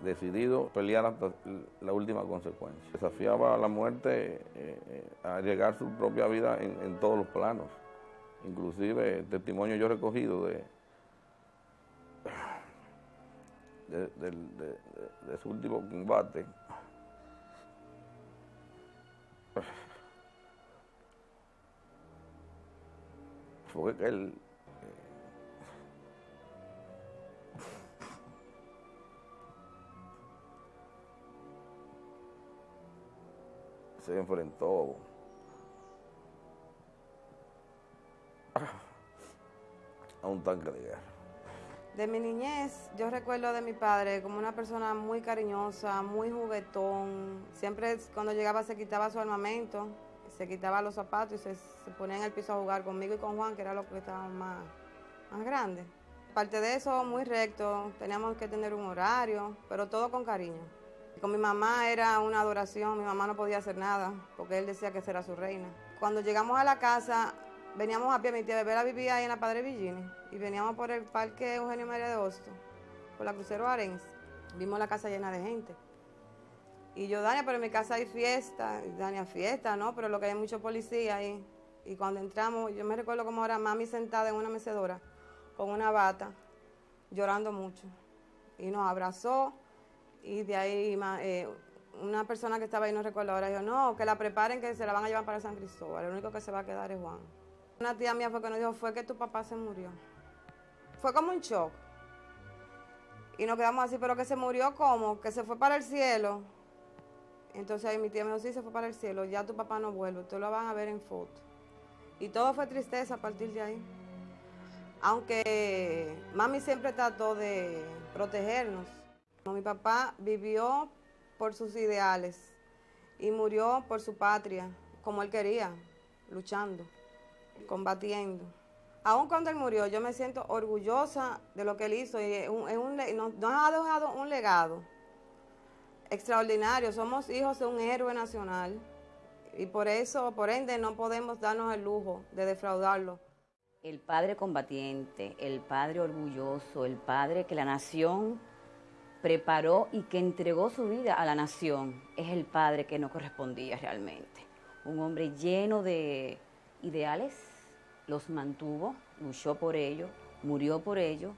decidido a pelear hasta la última consecuencia. Desafiaba a la muerte a arriesgar su propia vida en todos los planos. Inclusive testimonio yo he recogido de su último combate. Fue que él se enfrentó a un tanque de guerra. De mi niñez, yo recuerdo de mi padre como una persona muy cariñosa, muy juguetón. Siempre cuando llegaba se quitaba su armamento, se quitaba los zapatos y se ponía en el piso a jugar conmigo y con Juan, que era lo que estábamos más grandes. Aparte de eso, muy recto, teníamos que tener un horario, pero todo con cariño. Con mi mamá era una adoración, mi mamá no podía hacer nada, porque él decía que esa era su reina. Cuando llegamos a la casa, veníamos a pie, mi tía Bebela vivía ahí en la Padre Villini, y veníamos por el parque Eugenio María de Hostos, por la Crucero Arense. Vimos la casa llena de gente. Y yo, Dania, pero en mi casa hay fiesta. Y Dania, fiesta, ¿no? Pero lo que hay mucho policía ahí. Y cuando entramos, yo me recuerdo como ahora mami sentada en una mecedora, con una bata, llorando mucho. Y nos abrazó, y de ahí una persona que estaba ahí, no recuerdo ahora, dijo, no, que la preparen, que se la van a llevar para San Cristóbal. El único que se va a quedar es Juan. Una tía mía fue que nos dijo, fue que tu papá se murió. Fue como un shock. Y nos quedamos así, pero que se murió ¿cómo? Que se fue para el cielo. Entonces ahí mi tía me dijo, sí, se fue para el cielo, ya tu papá no vuelve, ustedes lo van a ver en foto. Y todo fue tristeza a partir de ahí. aunque mami siempre trató de protegernos. Mi papá vivió por sus ideales y murió por su patria, como él quería, luchando, combatiendo. Aun cuando él murió, yo me siento orgullosa de lo que él hizo y nos ha dejado un legado extraordinario. Somos hijos de un héroe nacional y por ende, no podemos darnos el lujo de defraudarlo. El padre combatiente, el padre orgulloso, el padre que la nación preparó y que entregó su vida a la nación, es el padre que nos correspondía realmente. Un hombre lleno de ideales, los mantuvo, luchó por ello, murió por ello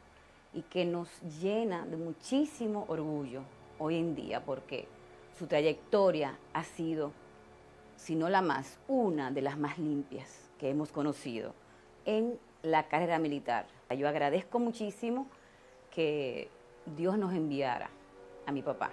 y que nos llena de muchísimo orgullo hoy en día porque su trayectoria ha sido, si no la más, una de las más limpias que hemos conocido en la carrera militar. Yo agradezco muchísimo que Dios nos enviara a mi papá.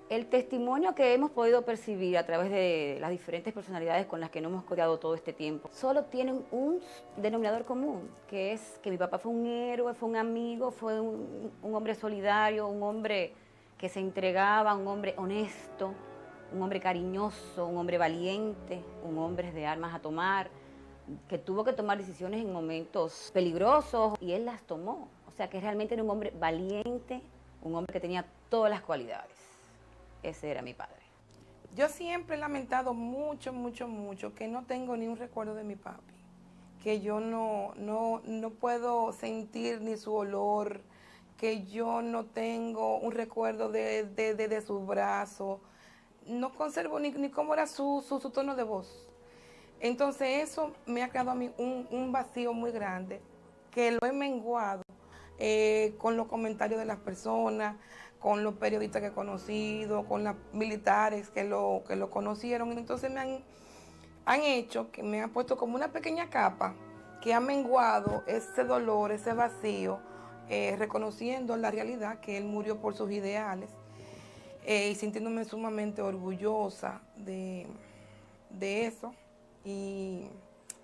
El testimonio que hemos podido percibir a través de las diferentes personalidades con las que nos hemos codeado todo este tiempo, solo tienen un denominador común, que es que mi papá fue un héroe, fue un amigo, fue un hombre solidario, un hombre que se entregaba, un hombre honesto, un hombre cariñoso, un hombre valiente, un hombre de armas a tomar, que tuvo que tomar decisiones en momentos peligrosos y él las tomó. O sea que realmente era un hombre valiente, un hombre que tenía todas las cualidades. Ese era mi padre. Yo siempre he lamentado mucho que no tengo ni un recuerdo de mi papi, que yo no puedo sentir ni su olor, que yo no tengo un recuerdo de su brazo, no conservo ni cómo era su tono de voz. Entonces eso me ha creado a mí un vacío muy grande, que lo he menguado con los comentarios de las personas, con los periodistas que he conocido, con los militares que lo conocieron. Entonces me han hecho que me han puesto como una pequeña capa que ha menguado ese dolor, ese vacío, reconociendo la realidad que él murió por sus ideales y sintiéndome sumamente orgullosa de eso.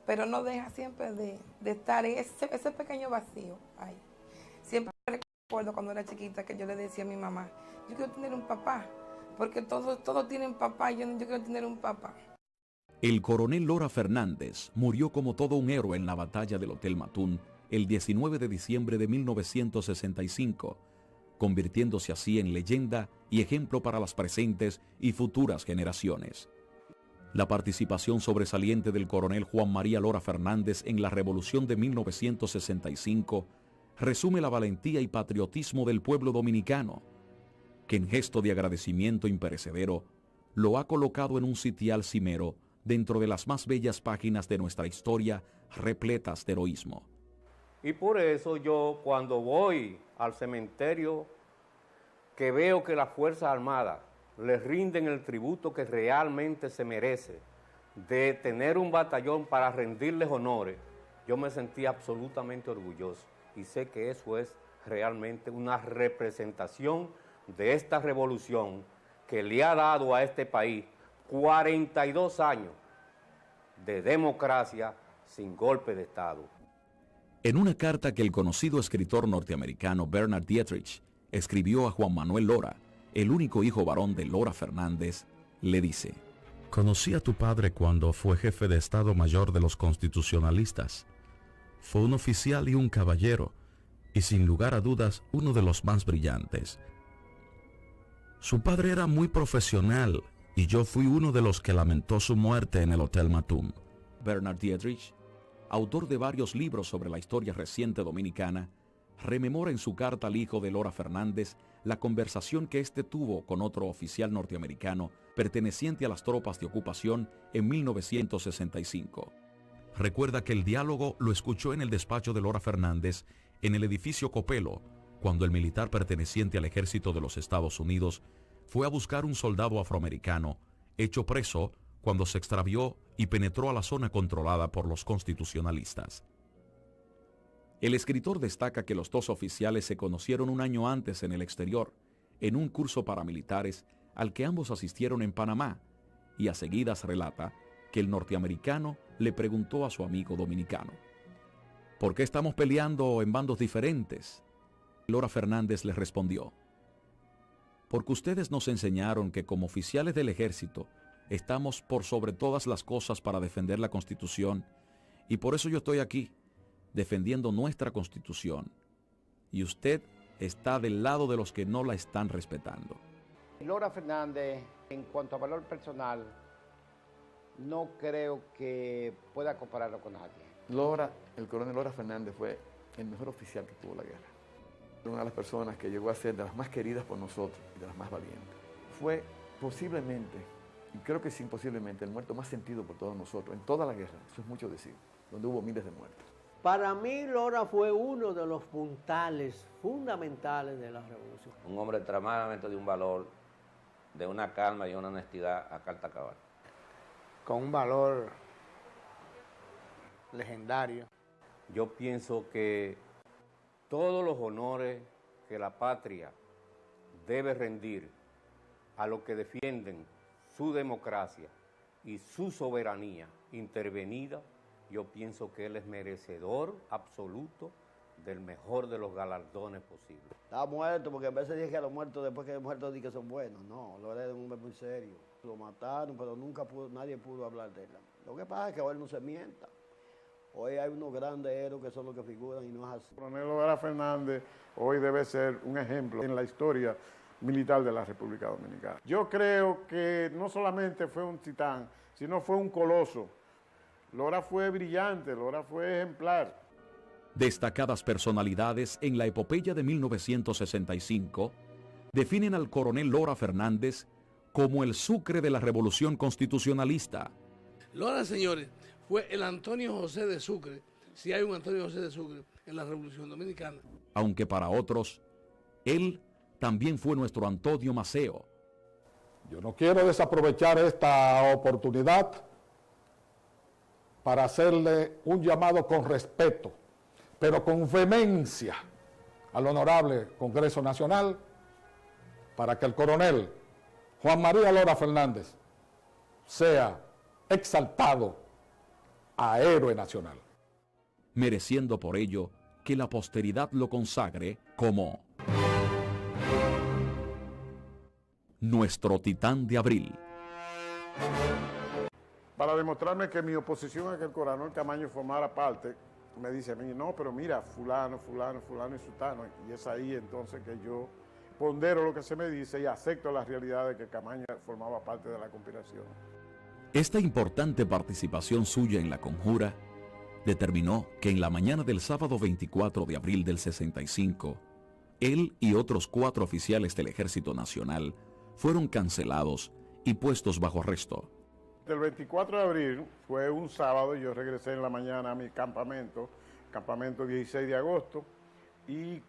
Pero no deja siempre de estar ese pequeño vacío ahí. Siempre recuerdo cuando era chiquita que yo le decía a mi mamá, yo quiero tener un papá, porque todos tienen papá y yo quiero tener un papá. El coronel Lora Fernández murió como todo un héroe en la batalla del Hotel Matún el 19 de diciembre de 1965, convirtiéndose así en leyenda y ejemplo para las presentes y futuras generaciones. La participación sobresaliente del coronel Juan María Lora Fernández en la Revolución de 1965 resume la valentía y patriotismo del pueblo dominicano, que en gesto de agradecimiento imperecedero lo ha colocado en un sitial cimero dentro de las más bellas páginas de nuestra historia repletas de heroísmo. Y por eso yo cuando voy al cementerio, que veo que las Fuerzas Armadas les rinden el tributo que realmente se merece, de tener un batallón para rendirles honores, yo me sentí absolutamente orgulloso y sé que eso es realmente una representación de esta revolución que le ha dado a este país 42 años de democracia sin golpe de Estado. En una carta que el conocido escritor norteamericano Bernard Dietrich escribió a Juan Manuel Lora, el único hijo varón de Lora Fernández, le dice: Conocí a tu padre cuando fue jefe de Estado Mayor de los Constitucionalistas. Fue un oficial y un caballero, y sin lugar a dudas uno de los más brillantes. Su padre era muy profesional, y yo fui uno de los que lamentó su muerte en el Hotel Matún. Bernard Dietrich, autor de varios libros sobre la historia reciente dominicana, rememora en su carta al hijo de Lora Fernández la conversación que éste tuvo con otro oficial norteamericano perteneciente a las tropas de ocupación en 1965. Recuerda que el diálogo lo escuchó en el despacho de Lora Fernández en el edificio Copelo, cuando el militar perteneciente al ejército de los Estados Unidos fue a buscar un soldado afroamericano, hecho preso cuando se extravió y penetró a la zona controlada por los constitucionalistas. El escritor destaca que los dos oficiales se conocieron un año antes en el exterior, en un curso para militares al que ambos asistieron en Panamá, y a seguidas relata que el norteamericano le preguntó a su amigo dominicano: ¿Por qué estamos peleando en bandos diferentes? Lora Fernández le respondió: porque ustedes nos enseñaron que como oficiales del ejército estamos por sobre todas las cosas para defender la Constitución, y por eso yo estoy aquí, defendiendo nuestra Constitución. Y usted está del lado de los que no la están respetando. Lora Fernández, en cuanto a valor personal, no creo que pueda compararlo con nadie. El coronel Lora Fernández fue el mejor oficial que tuvo la guerra. Una de las personas que llegó a ser de las más queridas por nosotros y de las más valientes. Fue posiblemente, y creo que sí posiblemente, el muerto más sentido por todos nosotros, en toda la guerra, eso es mucho decir, donde hubo miles de muertos. Para mí, Lora fue uno de los puntales fundamentales de la revolución. Un hombre extremadamente de un valor, de una calma y una honestidad a carta cabal. Con un valor legendario. Yo pienso que todos los honores que la patria debe rendir a los que defienden su democracia y su soberanía intervenida, yo pienso que él es merecedor absoluto del mejor de los galardones posibles. Está muerto, porque a veces dije que a los muertos después que muertos di que son buenos. No, Lora era un hombre muy serio. Lo mataron, pero nadie pudo hablar de él. Lo que pasa es que hoy no se mienta. Hoy hay unos grandes héroes que son los que figuran y no es así. El coronel Lora Fernández hoy debe ser un ejemplo en la historia militar de la República Dominicana. Yo creo que no solamente fue un titán, sino fue un coloso. Lora fue brillante, Lora fue ejemplar. Destacadas personalidades en la epopeya de 1965 definen al coronel Lora Fernández como el Sucre de la Revolución Constitucionalista. Lora, señores, fue el Antonio José de Sucre, si hay un Antonio José de Sucre en la Revolución Dominicana. Aunque para otros, él también fue nuestro Antonio Maceo. Yo no quiero desaprovechar esta oportunidad para hacerle un llamado con respeto, pero con vehemencia al honorable Congreso Nacional, para que el coronel Juan María Lora Fernández sea exaltado a héroe nacional, mereciendo por ello que la posteridad lo consagre como nuestro titán de abril. Para demostrarme que mi oposición a que el coronel Camaño formara parte, me dice a mí, no, pero mira, fulano y sutano, y es ahí entonces que yo pondero lo que se me dice y acepto la realidad de que Camaño formaba parte de la conspiración. Esta importante participación suya en la conjura determinó que en la mañana del sábado 24 de abril del 65, él y otros 4 oficiales del Ejército Nacional fueron cancelados y puestos bajo arresto. El 24 de abril fue un sábado y yo regresé en la mañana a mi campamento 16 de agosto, y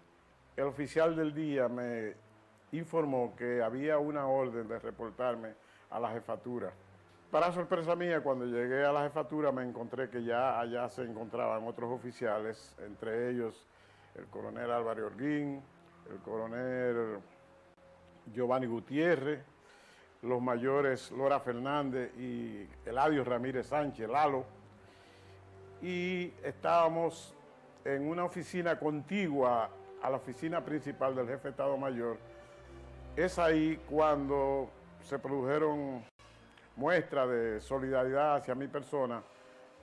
el oficial del día me informó que había una orden de reportarme a la jefatura. Para sorpresa mía, cuando llegué a la jefatura me encontré que ya allá se encontraban otros oficiales, entre ellos el coronel Álvaro Holguín, el coronel Giovanni Gutiérrez, los mayores Lora Fernández y Eladio Ramírez Sánchez, Lalo, y estábamos en una oficina contigua a la oficina principal del jefe de Estado Mayor. Es ahí cuando se produjeron muestras de solidaridad hacia mi persona,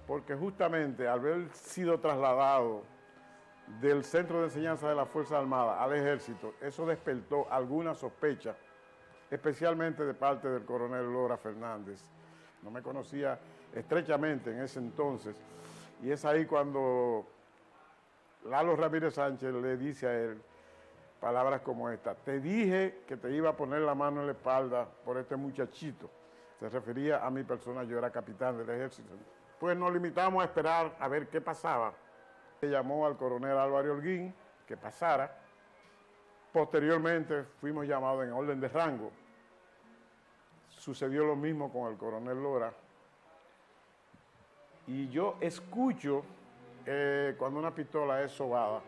porque justamente al haber sido trasladado del Centro de Enseñanza de las Fuerzas Armadas al Ejército, eso despertó alguna sospecha, especialmente de parte del coronel Lora Fernández. No me conocía estrechamente en ese entonces, y es ahí cuando Lalo Ramírez Sánchez le dice a él palabras como esta: te dije que te iba a poner la mano en la espalda por este muchachito. Se refería a mi persona, yo era capitán del ejército. Pues nos limitamos a esperar a ver qué pasaba. Se llamó al coronel Álvaro Holguín que pasara. Posteriormente fuimos llamados en orden de rango. Sucedió lo mismo con el coronel Lora. Y yo escucho cuando una pistola es sobada,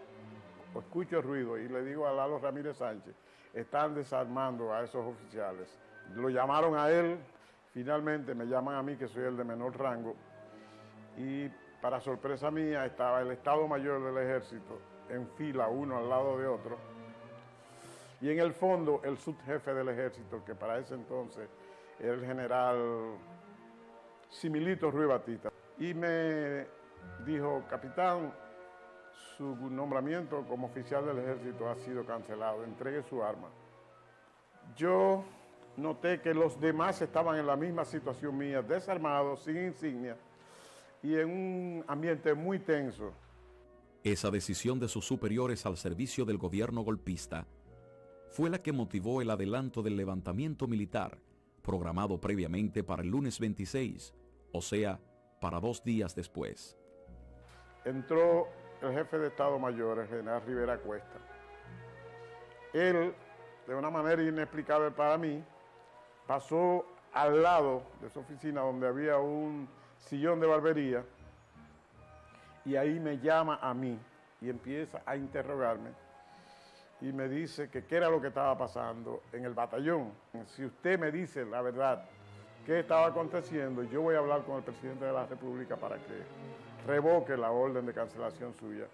o escucho el ruido y le digo a Lalo Ramírez Sánchez, están desarmando a esos oficiales. Lo llamaron a él, finalmente me llaman a mí, que soy el de menor rango, y Para sorpresa mía, estaba el Estado Mayor del Ejército en fila, uno al lado de otro, y en el fondo el subjefe del Ejército, que para ese entonces era el general Similito Ruiz Batista, y me dijo: capitán, su nombramiento como oficial del Ejército ha sido cancelado, entregue su arma. Yo noté que los demás estaban en la misma situación mía, desarmados, sin insignia, y en un ambiente muy tenso. Esa decisión de sus superiores al servicio del gobierno golpista fue la que motivó el adelanto del levantamiento militar programado previamente para el lunes 26, o sea, para 2 días después. Entró el jefe de Estado Mayor, el general Rivera Cuesta. Él, de una manera inexplicable para mí, pasó al lado de su oficina donde había un sillón de barbería, y ahí me llama a mí y empieza a interrogarme y me dice que qué era lo que estaba pasando en el batallón. Si usted me dice la verdad, qué estaba aconteciendo, yo voy a hablar con el presidente de la República para que revoque la orden de cancelación suya.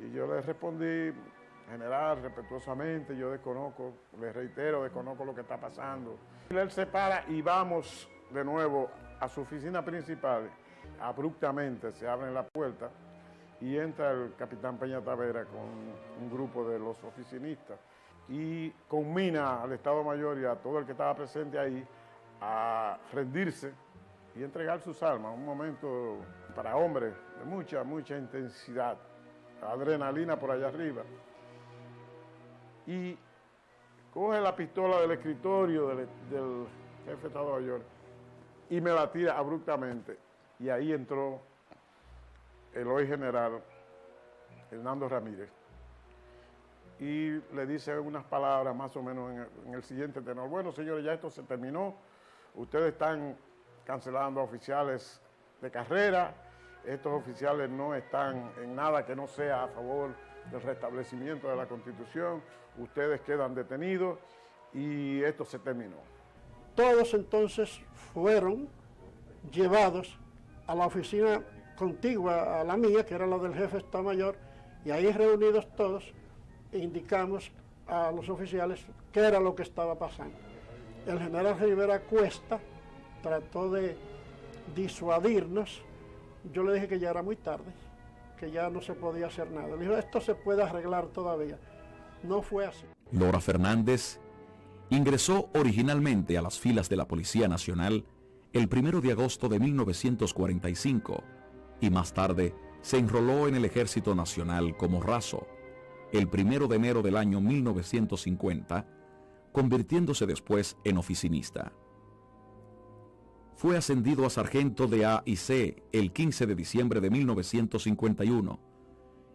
Y yo le respondí: general, respetuosamente, yo desconozco, le reitero, desconozco lo que está pasando. Él se para y vamos de nuevo a su oficina principal. Abruptamente se abre la puerta y entra el capitán Peña Tavera con un grupo de los oficinistas y conmina al Estado Mayor y a todo el que estaba presente ahí a rendirse y entregar sus armas. Un momento para hombres de mucha, mucha intensidad, adrenalina por allá arriba. Y coge la pistola del escritorio del jefe de Estado Mayor y me la tira abruptamente. Y ahí entró el hoy general Hernando Ramírez y le dice unas palabras más o menos en el siguiente tenor: bueno, señores, ya esto se terminó, ustedes están cancelando a oficiales de carrera, estos oficiales no están en nada que no sea a favor del restablecimiento de la Constitución, ustedes quedan detenidos y esto se terminó. Todos entonces fueron llevados a la oficina contigua a la mía, que era la del jefe de Estado Mayor, y ahí reunidos todos indicamos a los oficiales qué era lo que estaba pasando. El general Rivera Cuesta trató de disuadirnos. Yo le dije que ya era muy tarde, que ya no se podía hacer nada. Le dijo: esto se puede arreglar todavía. No fue así. Lora Fernández ingresó originalmente a las filas de la Policía Nacional el 1 de agosto de 1945 y más tarde se enroló en el Ejército Nacional como raso el 1 de enero del año 1950, convirtiéndose después en oficinista. Fue ascendido a sargento de A y C el 15 de diciembre de 1951,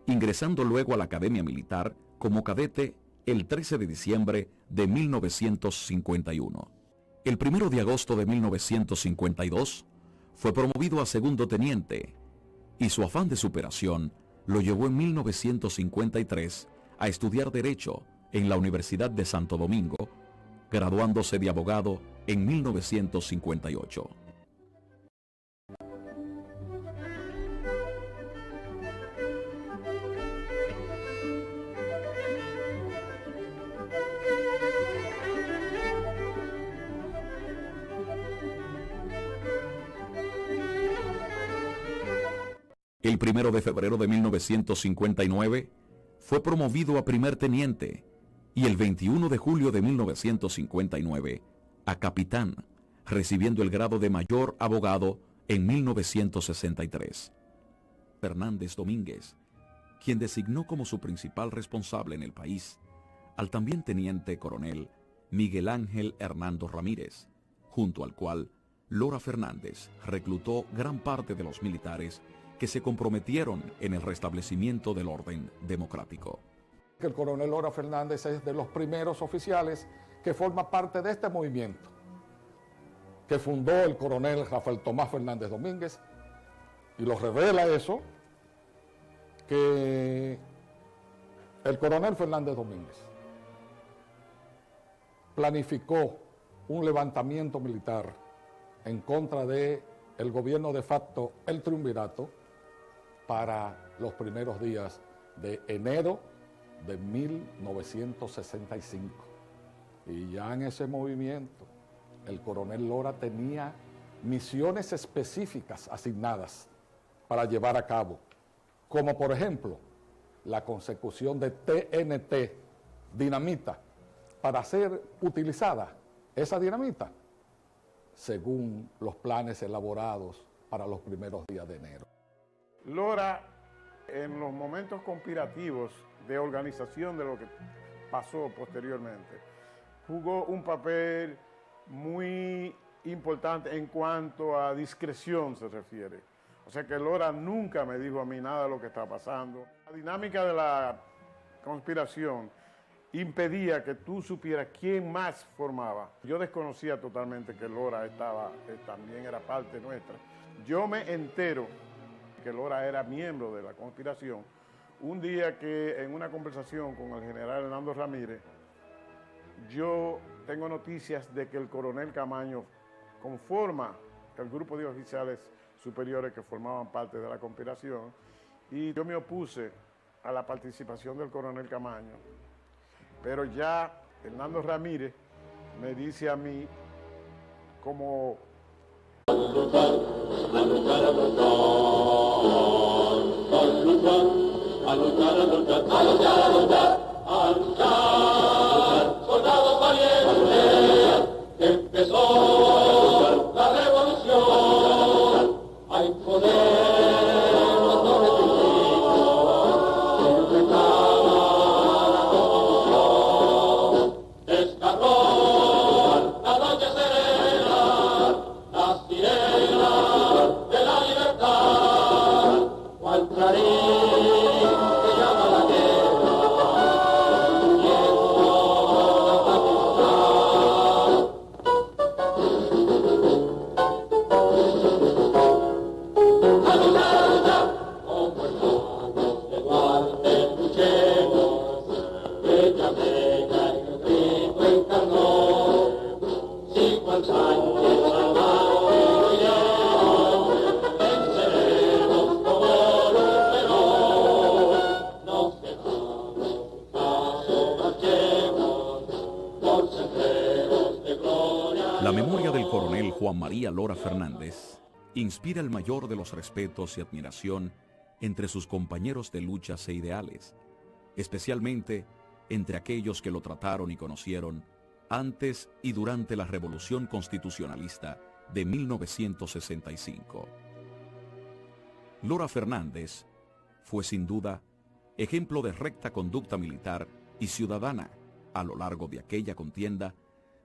ingresando luego a la Academia Militar como cadete el 13 de diciembre de 1951. El 1 de agosto de 1952 fue promovido a segundo teniente y su afán de superación lo llevó en 1953 a estudiar Derecho en la Universidad de Santo Domingo, graduándose de abogado en 1958. El 1 de febrero de 1959 fue promovido a primer teniente y el 21 de julio de 1959 a capitán, recibiendo el grado de mayor abogado en 1963. Fernández Domínguez, quien designó como su principal responsable en el país al también teniente coronel Miguel Ángel Hernando Ramírez, junto al cual Lora Fernández reclutó gran parte de los militares que se comprometieron en el restablecimiento del orden democrático. El coronel Lora Fernández es de los primeros oficiales que forma parte de este movimiento, que fundó el coronel Rafael Tomás Fernández Domínguez, y lo revela eso, que el coronel Fernández Domínguez planificó un levantamiento militar en contra del gobierno de facto, el triunvirato, para los primeros días de enero de 1965. Y ya en ese movimiento, el coronel Lora tenía misiones específicas asignadas para llevar a cabo, como por ejemplo, la consecución de TNT, dinamita, para ser utilizada esa dinamita según los planes elaborados para los primeros días de enero. Lora, en los momentos conspirativos de organización de lo que pasó posteriormente, jugó un papel muy importante en cuanto a discreción se refiere. O sea que Lora nunca me dijo a mí nada de lo que está pasando. La dinámica de la conspiración impedía que tú supieras quién más formaba. Yo desconocía totalmente que Lora también era parte nuestra. Yo me entero que Lora era miembro de la conspiración un día que en una conversación con el general Hernando Ramírez, yo tengo noticias de que el coronel Camaño conforma el grupo de oficiales superiores que formaban parte de la conspiración, y yo me opuse a la participación del coronel Camaño. Pero ya Hernando Ramírez me dice a mí como... soldados valientes, empezó la revolución, a imponer los dones divinos, enfrentaba la constitución, descargó la noche serena, las sirenas de la libertad, cual clarín que llama la guerra, huyendo la facultad. A luchar, como hermanos de Duarte, luchemos, Bella Vega en el grito encarnó, si cual Sánchez Salvador huyeron, venceremos como Luperón, nos dejamos paso, marchemos, por senderos de gloria. La memoria del coronel Juan María Lora Fernández inspira el mayor de los respetos y admiración entre sus compañeros de luchas e ideales, especialmente entre aquellos que lo trataron y conocieron antes y durante la Revolución Constitucionalista de 1965. Lora Fernández fue sin duda ejemplo de recta conducta militar y ciudadana a lo largo de aquella contienda,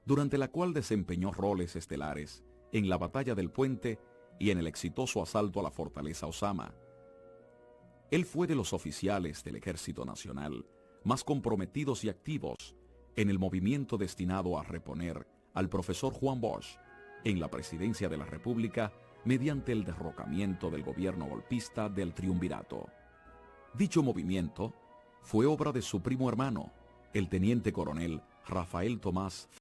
durante la cual desempeñó roles estelares en la Batalla del Puente y en el exitoso asalto a la Fortaleza Ozama. Él fue de los oficiales del Ejército Nacional más comprometidos y activos en el movimiento destinado a reponer al profesor Juan Bosch en la presidencia de la República mediante el derrocamiento del gobierno golpista del Triunvirato. Dicho movimiento fue obra de su primo hermano, el teniente coronel Rafael Tomás